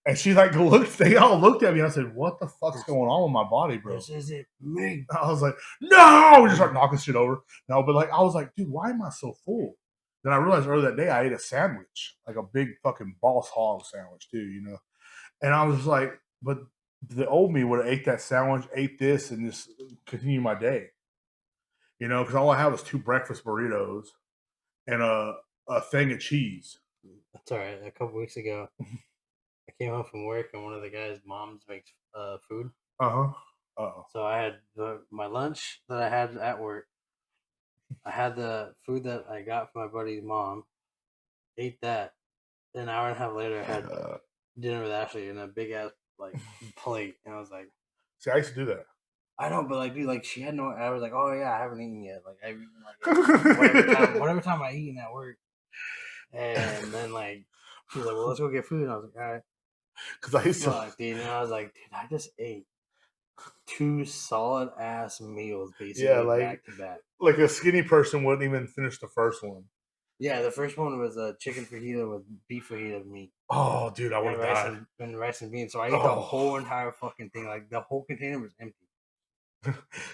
Speaker 1: And she like they all looked at me. I said, what the fuck's going on with my body, bro?
Speaker 3: This isn't me.
Speaker 1: I was like, no! We just start knocking shit over. No, but like I was like, dude, why am I so full? Then I realized earlier that day I ate a sandwich, like a big fucking Boss Hog sandwich too, And I was like, but the old me would have ate that sandwich, ate this, and just continue my day. Because all I had was 2 breakfast burritos and a thing of cheese.
Speaker 3: That's all right. A couple weeks ago, I came home from work and one of the guys' moms makes food. So I had my lunch that I had at work. I had the food that I got from my buddy's mom. Ate that. Then an hour and a half later, I had dinner with Ashley in a big ass like plate, and I was like,
Speaker 1: See, I used to do that.
Speaker 3: I know, but like, dude, like she had no. I was like, oh yeah, I haven't eaten yet. Like I've eaten like whatever time I eat at work, and then like she was like, well, let's go get food. And I was like, all right.
Speaker 1: Because I used to.
Speaker 3: Fuck, dude. And I was like, dude, I just ate 2 solid ass meals basically back to back.
Speaker 1: Like a skinny person wouldn't even finish the first one.
Speaker 3: Yeah, the first one was a chicken fajita with beef fajita meat.
Speaker 1: Oh, dude, I would have died.
Speaker 3: And rice and beans. So I ate the whole entire fucking thing. Like the whole container was empty.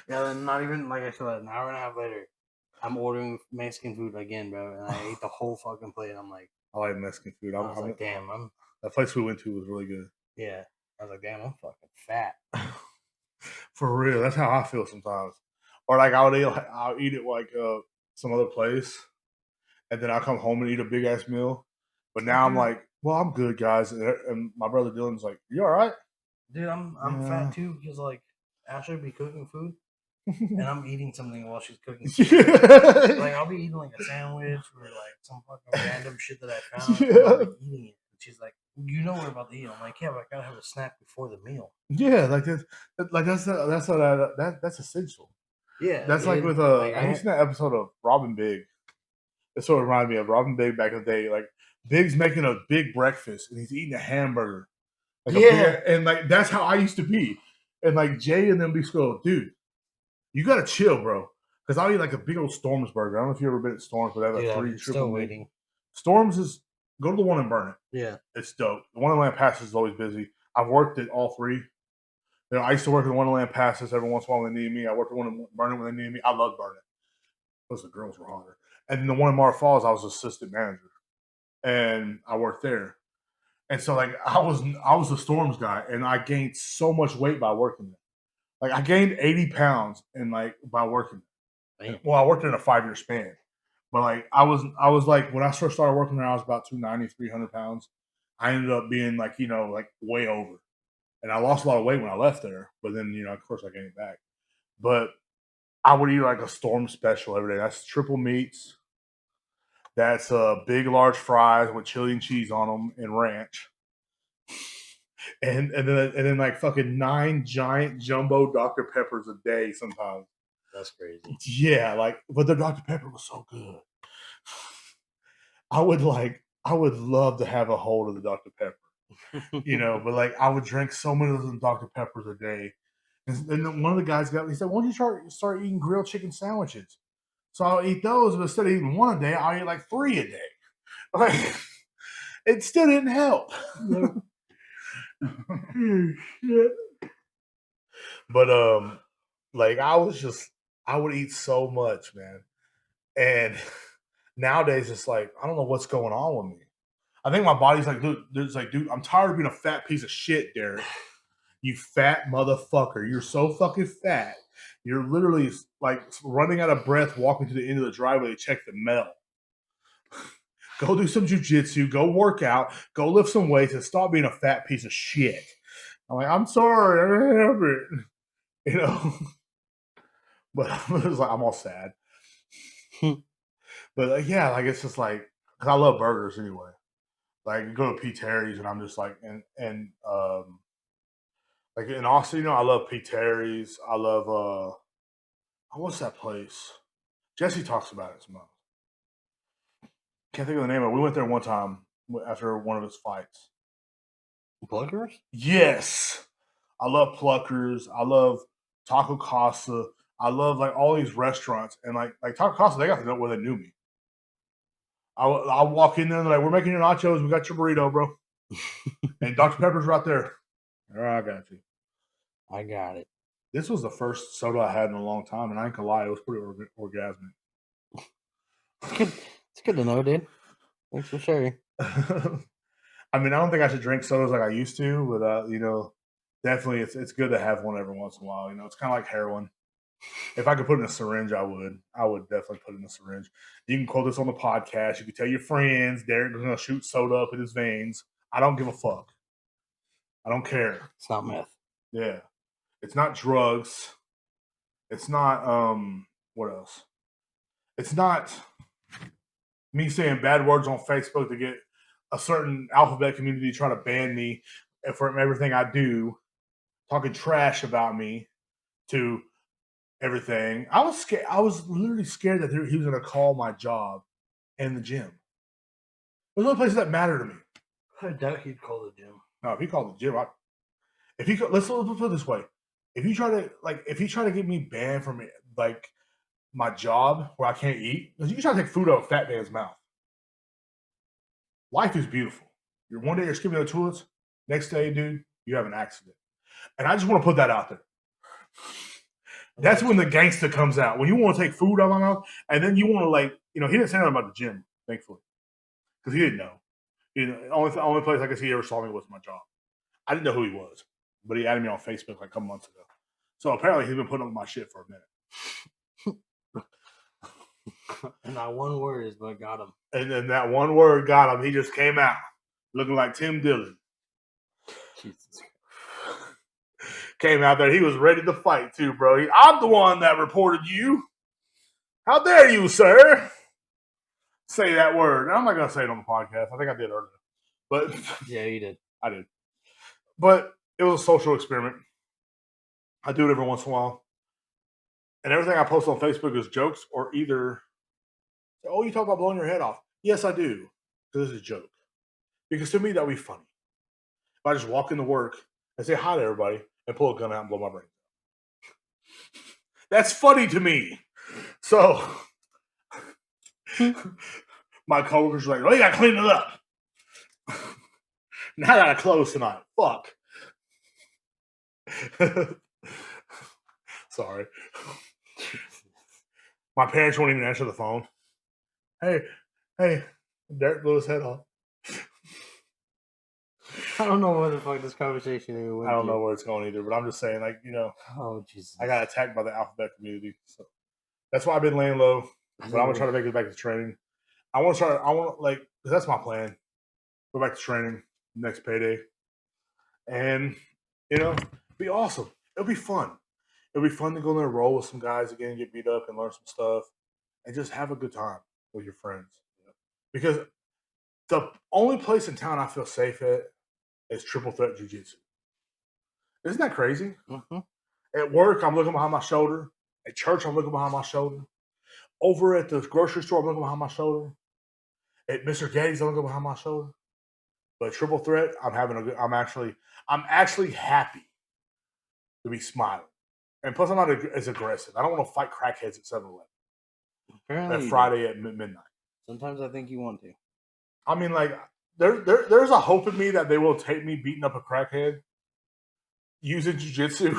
Speaker 3: Yeah, then not even like I said, an hour and a half later, I'm ordering Mexican food again, bro, and I ate the whole fucking plate. I'm like,
Speaker 1: I like Mexican food.
Speaker 3: I was like, damn,
Speaker 1: that place we went to was really good.
Speaker 3: Yeah, I was like, damn, I'm fucking fat.
Speaker 1: For real, that's how I feel sometimes. Or like I'll eat it like some other place, and then I'll come home and eat a big ass meal. But now I'm like, well, I'm good, guys. And my brother Dylan's like, you all right?
Speaker 3: Dude, I'm fat too because like Ashley be cooking food, and I'm eating something while she's cooking. Like I'll be eating like a sandwich or like some fucking random shit that I found. And I'll be eating it. And she's like, you know we're about to eat. I'm like, yeah, but I gotta have a snack before the meal.
Speaker 1: Yeah, that's essential.
Speaker 3: Yeah,
Speaker 1: that's like with have you seen that episode of Robin Big? It sort of reminded me of Robin Big back in the day. Like Big's making a big breakfast and he's eating a hamburger. Like and like that's how I used to be. And like Jay and them be school, dude, you gotta chill, bro. Because I'll eat like a big old Storms burger. I don't know if you've ever been at Storms, but they have like 3 triple meat. Storms is go to the one in Burnet.
Speaker 3: Yeah,
Speaker 1: it's dope. The one in Land Passes is always busy. I've worked at all 3. You know, I used to work at the one in Land Passes every once in a while when they needed me. I worked at one in Burnet when they needed me. I love Burnet. Those the girls were hotter. And then the one in Mar Falls, I was assistant manager, and I worked there. And so like I was the Storms guy, and I gained so much weight by working there. Like I gained 80 pounds and like by working there. Well, I worked in a 5-year span. But like I was like when I first started working there, I was about 290, 300 pounds. I ended up being like, you know, like way over. And I lost a lot of weight when I left there. But then, you know, of course I gained it back. But I would eat like a Storm special every day. That's triple meats. That's big, large fries with chili and cheese on them and ranch. And then like fucking 9 giant jumbo Dr. Peppers a day sometimes.
Speaker 3: That's crazy.
Speaker 1: Yeah, like, but the Dr. Pepper was so good. I would love to have a hold of the Dr. Pepper, you know, but like I would drink so many of those Dr. Peppers a day. And then one of the guys he said, why don't you start eating grilled chicken sandwiches? So I'll eat those, but instead of eating 1 a day, I'll eat like 3 a day. Like, it still didn't help. No. But like I would eat so much, man. And nowadays it's like I don't know what's going on with me. I think my body's like, dude, I'm tired of being a fat piece of shit, Derek. You fat motherfucker. You're so fucking fat. You're literally like running out of breath walking to the end of the driveway to check the mail. Go do some jiu-jitsu, go work out, go lift some weights, and stop being a fat piece of shit. I'm like, I'm sorry, I didn't help it. You know? But it's like I'm all sad. But like, yeah, like it's just like, because I love burgers anyway. Like you go to P. Terry's and I'm just like, and like in Austin, you know, I love P. Terry's. I love what's that place? Jesse talks about it sometimes. Can't think of the name of it. We went there one time after one of his fights.
Speaker 3: Pluckers?
Speaker 1: Yes. I love Pluckers. I love Taco Casa. I love like all these restaurants. And like Taco Casa, they got to know where they knew me. I'll walk in there and they're like, we're making your nachos. We got your burrito, bro. And Dr. Pepper's right there. All right, I got you.
Speaker 3: I got it.
Speaker 1: This was the first soda I had in a long time, and I ain't gonna lie, it was pretty orgasmic.
Speaker 3: It's good to know, dude. Thanks for sharing.
Speaker 1: I mean, I don't think I should drink sodas like I used to, but you know, definitely it's good to have one every once in a while. You know, it's kind of like heroin. If I could put it in a syringe, I would. I would definitely put it in a syringe. You can quote this on the podcast. You can tell your friends Derek is gonna shoot soda up in his veins. I don't give a fuck. I don't care.
Speaker 3: It's not meth.
Speaker 1: Yeah. It's not drugs. It's not what else? It's not me saying bad words on Facebook to get a certain alphabet community to try to ban me from everything I do, talking trash about me to everything. I was scared. I was literally scared that he was going to call my job in the gym. Those are the places that matter to me.
Speaker 3: I doubt he'd call the gym.
Speaker 1: No, if he called the gym, let's put it this way: if you try to get me banned from like my job where I can't eat, because you can try to take food out of a fat man's mouth. Life is beautiful. One day you're skipping the toilets, next day, dude, you have an accident. And I just want to put that out there. That's when the gangster comes out. When you want to take food out of my mouth, and then you want to he didn't say anything about the gym, thankfully, because he didn't know. Only place I guess he ever saw me was my job. I didn't know who he was, but he added me on Facebook like a couple months ago. So apparently he's been putting up with my shit for a minute.
Speaker 3: And that one word is what got him.
Speaker 1: And then that one word got him. He just came out looking like Tim Dillon.
Speaker 3: Jesus.
Speaker 1: Came out there. He was ready to fight too, bro. I'm the one that reported you. How dare you, sir? Say that word. I'm not going to say it on the podcast. I think I did earlier. But
Speaker 3: Yeah, you did.
Speaker 1: I did. But it was a social experiment. I do it every once in a while. And everything I post on Facebook is jokes or either, oh, you talk about blowing your head off. Yes, I do. Because it's a joke. Because to me, that would be funny. If I just walk into work and say hi to everybody and pull a gun out and blow my brains out. That's funny to me. So my coworkers are like, oh, you got to clean it up. Now I got to close tonight. Fuck. Sorry. My parents won't even answer the phone. Hey, Derrek blew his head off.
Speaker 3: I don't know where the fuck this conversation even went.
Speaker 1: I don't know where it's going either, but I'm just saying,
Speaker 3: Oh, Jesus.
Speaker 1: I got attacked by the alphabet community. So that's why I've been laying low. But I'm going to try to make it back to training. Because that's my plan. Go back to training next payday. And, be awesome. It'll be fun. It'll be fun to go in there and roll with some guys again, get beat up and learn some stuff and just have a good time with your friends. Because the only place in town I feel safe at is triple threat jiu-jitsu. Isn't that crazy?
Speaker 3: Mm-hmm.
Speaker 1: At work, I'm looking behind my shoulder. At church, I'm looking behind my shoulder. Over at the grocery store, I'm looking behind my shoulder. At Mr. Getty's, I'm looking behind my shoulder. But triple threat, I'm actually happy to be smiling. And plus, I'm not as aggressive. I don't want to fight crackheads at 7-Eleven.
Speaker 3: Apparently,
Speaker 1: At Friday at midnight.
Speaker 3: Sometimes I think you want to.
Speaker 1: I mean, there's a hope in me that they will take me beating up a crackhead using jiu-jitsu.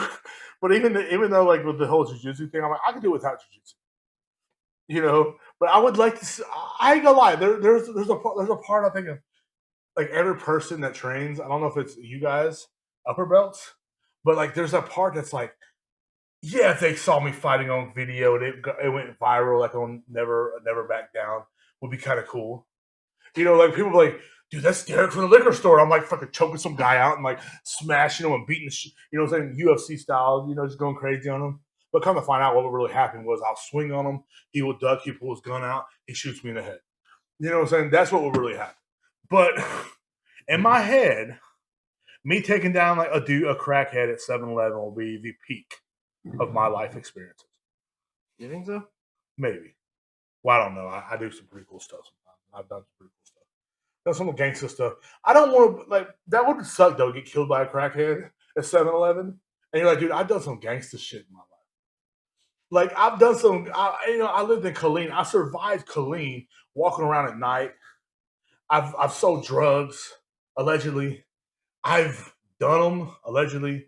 Speaker 1: But even though, with the whole jiu-jitsu thing, I'm like, I can do it without jiu-jitsu. But I would like to. I ain't gonna lie. There's a part I think of, every person that trains. I don't know if it's you guys upper belts, but there's a part that's like, yeah, if they saw me fighting on video and it went viral, on Never Back Down, would be kind of cool. People be like, dude, that's Derrek from the liquor store. I'm fucking choking some guy out and smashing him and beating the UFC style, just going crazy on him. But come to find out, what really happened was I'll swing on him, he will duck, he pulls his gun out, he shoots me in the head. You know what I'm saying? That's what will really happen. But in my head, me taking down a crackhead at 7-Eleven will be the peak of my life experiences.
Speaker 3: You think so?
Speaker 1: Maybe. Well, I don't know. I do some pretty cool stuff sometimes. I've done some pretty cool stuff. Done some gangster stuff. I don't want to, that would suck, though, to get killed by a crackhead at 7-Eleven. And you're like, dude, I've done some gangster shit in my life. I've done some, I lived in Killeen. I survived Killeen walking around at night. I've sold drugs, allegedly. I've done them, allegedly.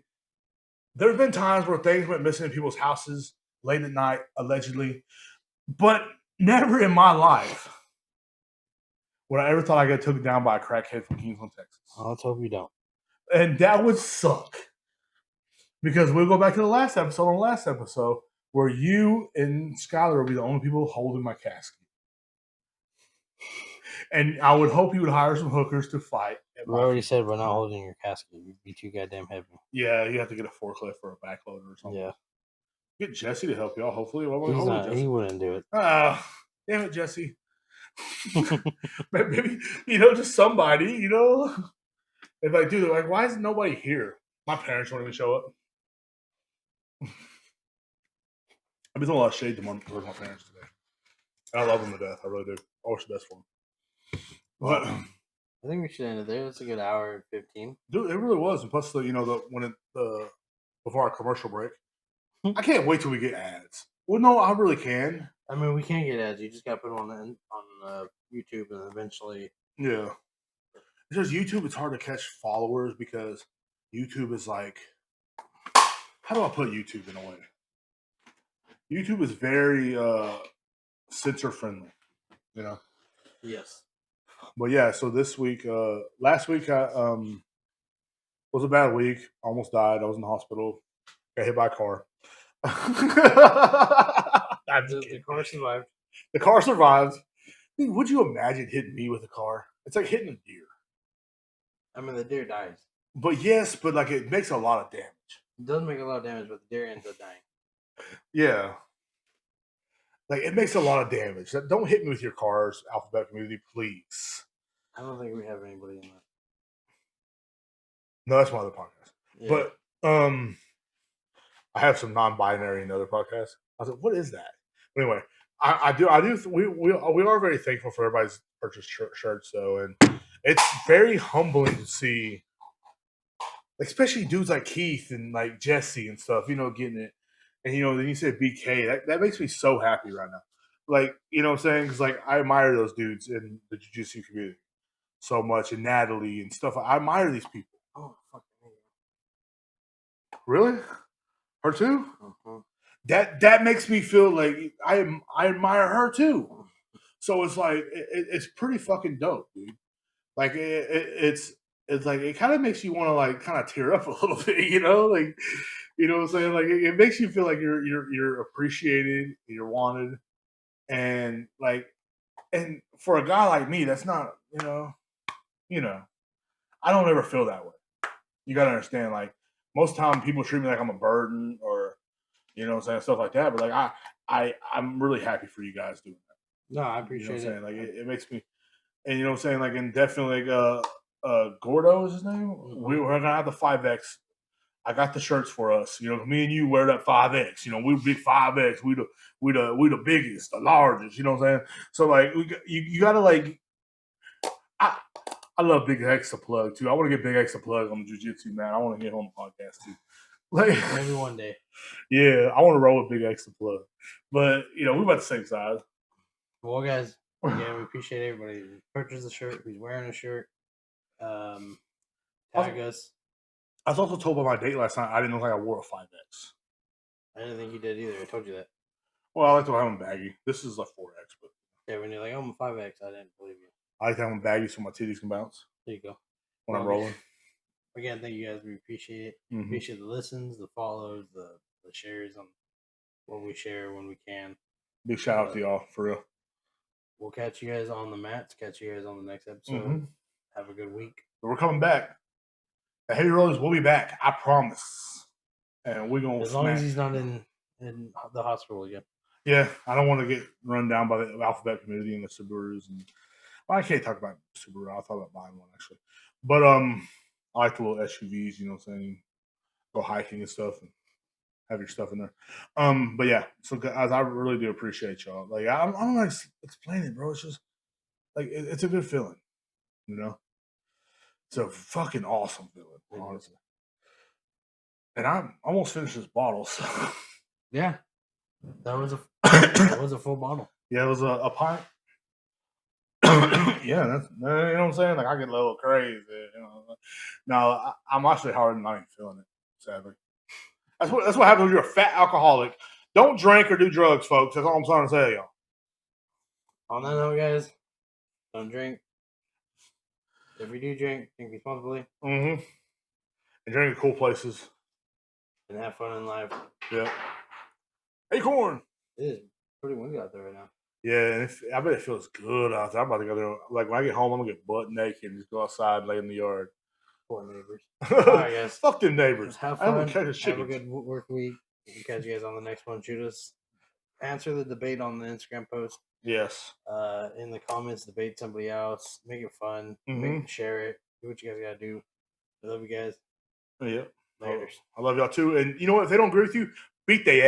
Speaker 1: There's been times where things went missing in people's houses late at night, allegedly. But never in my life would I ever thought I'd get taken down by a crackhead from Kingsland, Texas.
Speaker 3: Let's hope you don't.
Speaker 1: And that would suck. Because we'll go back to the last episode, where you and Skylar will be the only people holding my casket. And I would hope you would hire some hookers to fight.
Speaker 3: We already said we're not holding your casket. You'd be too goddamn heavy.
Speaker 1: Yeah, you have to get a forklift or a backloader or something.
Speaker 3: Yeah.
Speaker 1: Get Jesse to help y'all, hopefully.
Speaker 3: He wouldn't do it.
Speaker 1: Damn it, Jesse. Maybe, just somebody, It's like, dude, like, why is nobody here? My parents won't even show up. I've been throwing a lot of shade towards my parents today. And I love them to death. I really do. I wish the best for them. But
Speaker 3: I think we should end it there. It's a good hour and 15.
Speaker 1: dude, it really was. And plus, before our commercial break, I can't wait till we get ads. Well, no, I really can.
Speaker 3: I mean, we can't get ads. You just got to put them on YouTube, and eventually.
Speaker 1: Yeah. It's just YouTube. It's hard to catch followers because YouTube is like, how do I put YouTube in a way? YouTube is very censor friendly, you know.
Speaker 3: Yes.
Speaker 1: But yeah, so this week, last week, I was a bad week. Almost died. I was in the hospital. Got hit by a car.
Speaker 3: The car survived.
Speaker 1: The car survived. Dude, would you imagine hitting me with a car? It's like hitting a deer.
Speaker 3: I mean, the deer dies.
Speaker 1: But yes, but like it makes a lot of damage.
Speaker 3: It doesn't make a lot of damage, but the deer ends up dying.
Speaker 1: Yeah. Like it makes a lot of damage. Don't hit me with your cars, Alphabet Community, please.
Speaker 3: I don't think we have anybody in that.
Speaker 1: No, that's my other podcast.
Speaker 3: Yeah.
Speaker 1: But I have some non-binary in other podcasts. I was like, what is that? But anyway, we are very thankful for everybody's purchased shirts though, and it's very humbling to see, especially dudes like Keith and like Jesse and stuff, you know, getting it. And, you know, then you say BK, that makes me so happy right now. Like, you know what I'm saying? Because, like, I admire those dudes in the Jiu-Jitsu community so much, and Natalie and stuff. I admire these people.
Speaker 3: Oh, fuck me.
Speaker 1: Really? Her too?
Speaker 3: Uh-huh.
Speaker 1: That makes me feel like I admire her too. So it's like, it's pretty fucking dope, dude. Like, it's like, it kind of makes you want to, like, kind of tear up a little bit, you know? Like, you know what I'm saying? Like it makes you feel like you're appreciated, you're wanted, and like, and for a guy like me, that's not, you know, I don't ever feel that way. You gotta understand, like most time people treat me like I'm a burden or, you know what I'm saying, stuff like that. But like I'm really happy for you guys doing that.
Speaker 3: No, I appreciate
Speaker 1: You know what I'm
Speaker 3: it.
Speaker 1: saying? Like it makes me, and you know what I'm saying, like, and definitely like Gordo is his name.
Speaker 3: Mm-hmm.
Speaker 1: We're gonna have the 5X. I got the shirts for us. You know, me and you wear that 5X. You know, we big 5X. We the biggest, the largest. You know what I'm saying? So like, you gotta like. I love Big X to plug too. I want to get Big X to plug on the Jiu-Jitsu, man. I want to get on the podcast too. Like
Speaker 3: maybe one day.
Speaker 1: Yeah, I want to roll with Big X to plug. But you know, we're about the same size.
Speaker 3: Well, guys, again, we appreciate everybody who purchased the shirt, who's wearing a shirt. Tag us.
Speaker 1: I was also told by my date last night I didn't look like I wore a 5X.
Speaker 3: I didn't think you did either. I told you that.
Speaker 1: Well, I like to have them baggy. This is a 4X, but
Speaker 3: yeah, when you're like, oh, I'm a 5X, I didn't believe you.
Speaker 1: I like to have them baggy so my titties can bounce.
Speaker 3: There you go.
Speaker 1: When I'm rolling.
Speaker 3: Again, thank you guys. We appreciate it.
Speaker 1: Mm-hmm.
Speaker 3: Appreciate the listens, the follows, the shares on what we share when we can.
Speaker 1: Big shout out to y'all, for real.
Speaker 3: We'll catch you guys on the mats. Catch you guys on the next episode.
Speaker 1: Mm-hmm.
Speaker 3: Have a good week.
Speaker 1: We're coming back. The Heavy Rollers will be back. I promise. And we're going to
Speaker 3: as long as he's not in the hospital again.
Speaker 1: Yeah, I don't want to get run down by the Alphabet Community and the Subarus. And well, I can't talk about Subaru. I thought about buying one, actually. But I like the little SUVs, you know what I'm saying? Go hiking and stuff and have your stuff in there. But yeah, so guys, I really do appreciate y'all. Like, I don't know how to explain it, bro. It's just like it's a good feeling, you know. It's a fucking awesome feeling, honestly. And I almost finished this bottle. So.
Speaker 3: Yeah, that was a full bottle.
Speaker 1: Yeah, it was a pint. Yeah, that's, you know what I'm saying. Like I get a little crazy. You know. No, I'm actually hard and not even feeling it. Sadly, that's what happens when you're a fat alcoholic. Don't drink or do drugs, folks. That's all I'm trying to tell y'all.
Speaker 3: On that note, guys, don't drink. If you do drink responsibly.
Speaker 1: Mm-hmm. And drink at cool places.
Speaker 3: And have fun in life.
Speaker 1: Yeah. Acorn.
Speaker 3: It is pretty windy out there right now.
Speaker 1: Yeah, and I bet it feels good out there. I'm about to go there. Like when I get home, I'm gonna get butt naked and just go outside and lay in the yard.
Speaker 3: Poor neighbors. All right, guys.
Speaker 1: Fuck them neighbors.
Speaker 3: Have fun. Have a good work week. We'll catch you guys on the next one. Shoot us. Answer the debate on the Instagram post.
Speaker 1: Yes.
Speaker 3: In the comments, debate somebody else. Make it fun.
Speaker 1: Mm-hmm.
Speaker 3: Share it. Do what you guys gotta do. I love you guys.
Speaker 1: Yeah.
Speaker 3: Laters.
Speaker 1: I love y'all too. And you know what? If they don't agree with you, beat their ass.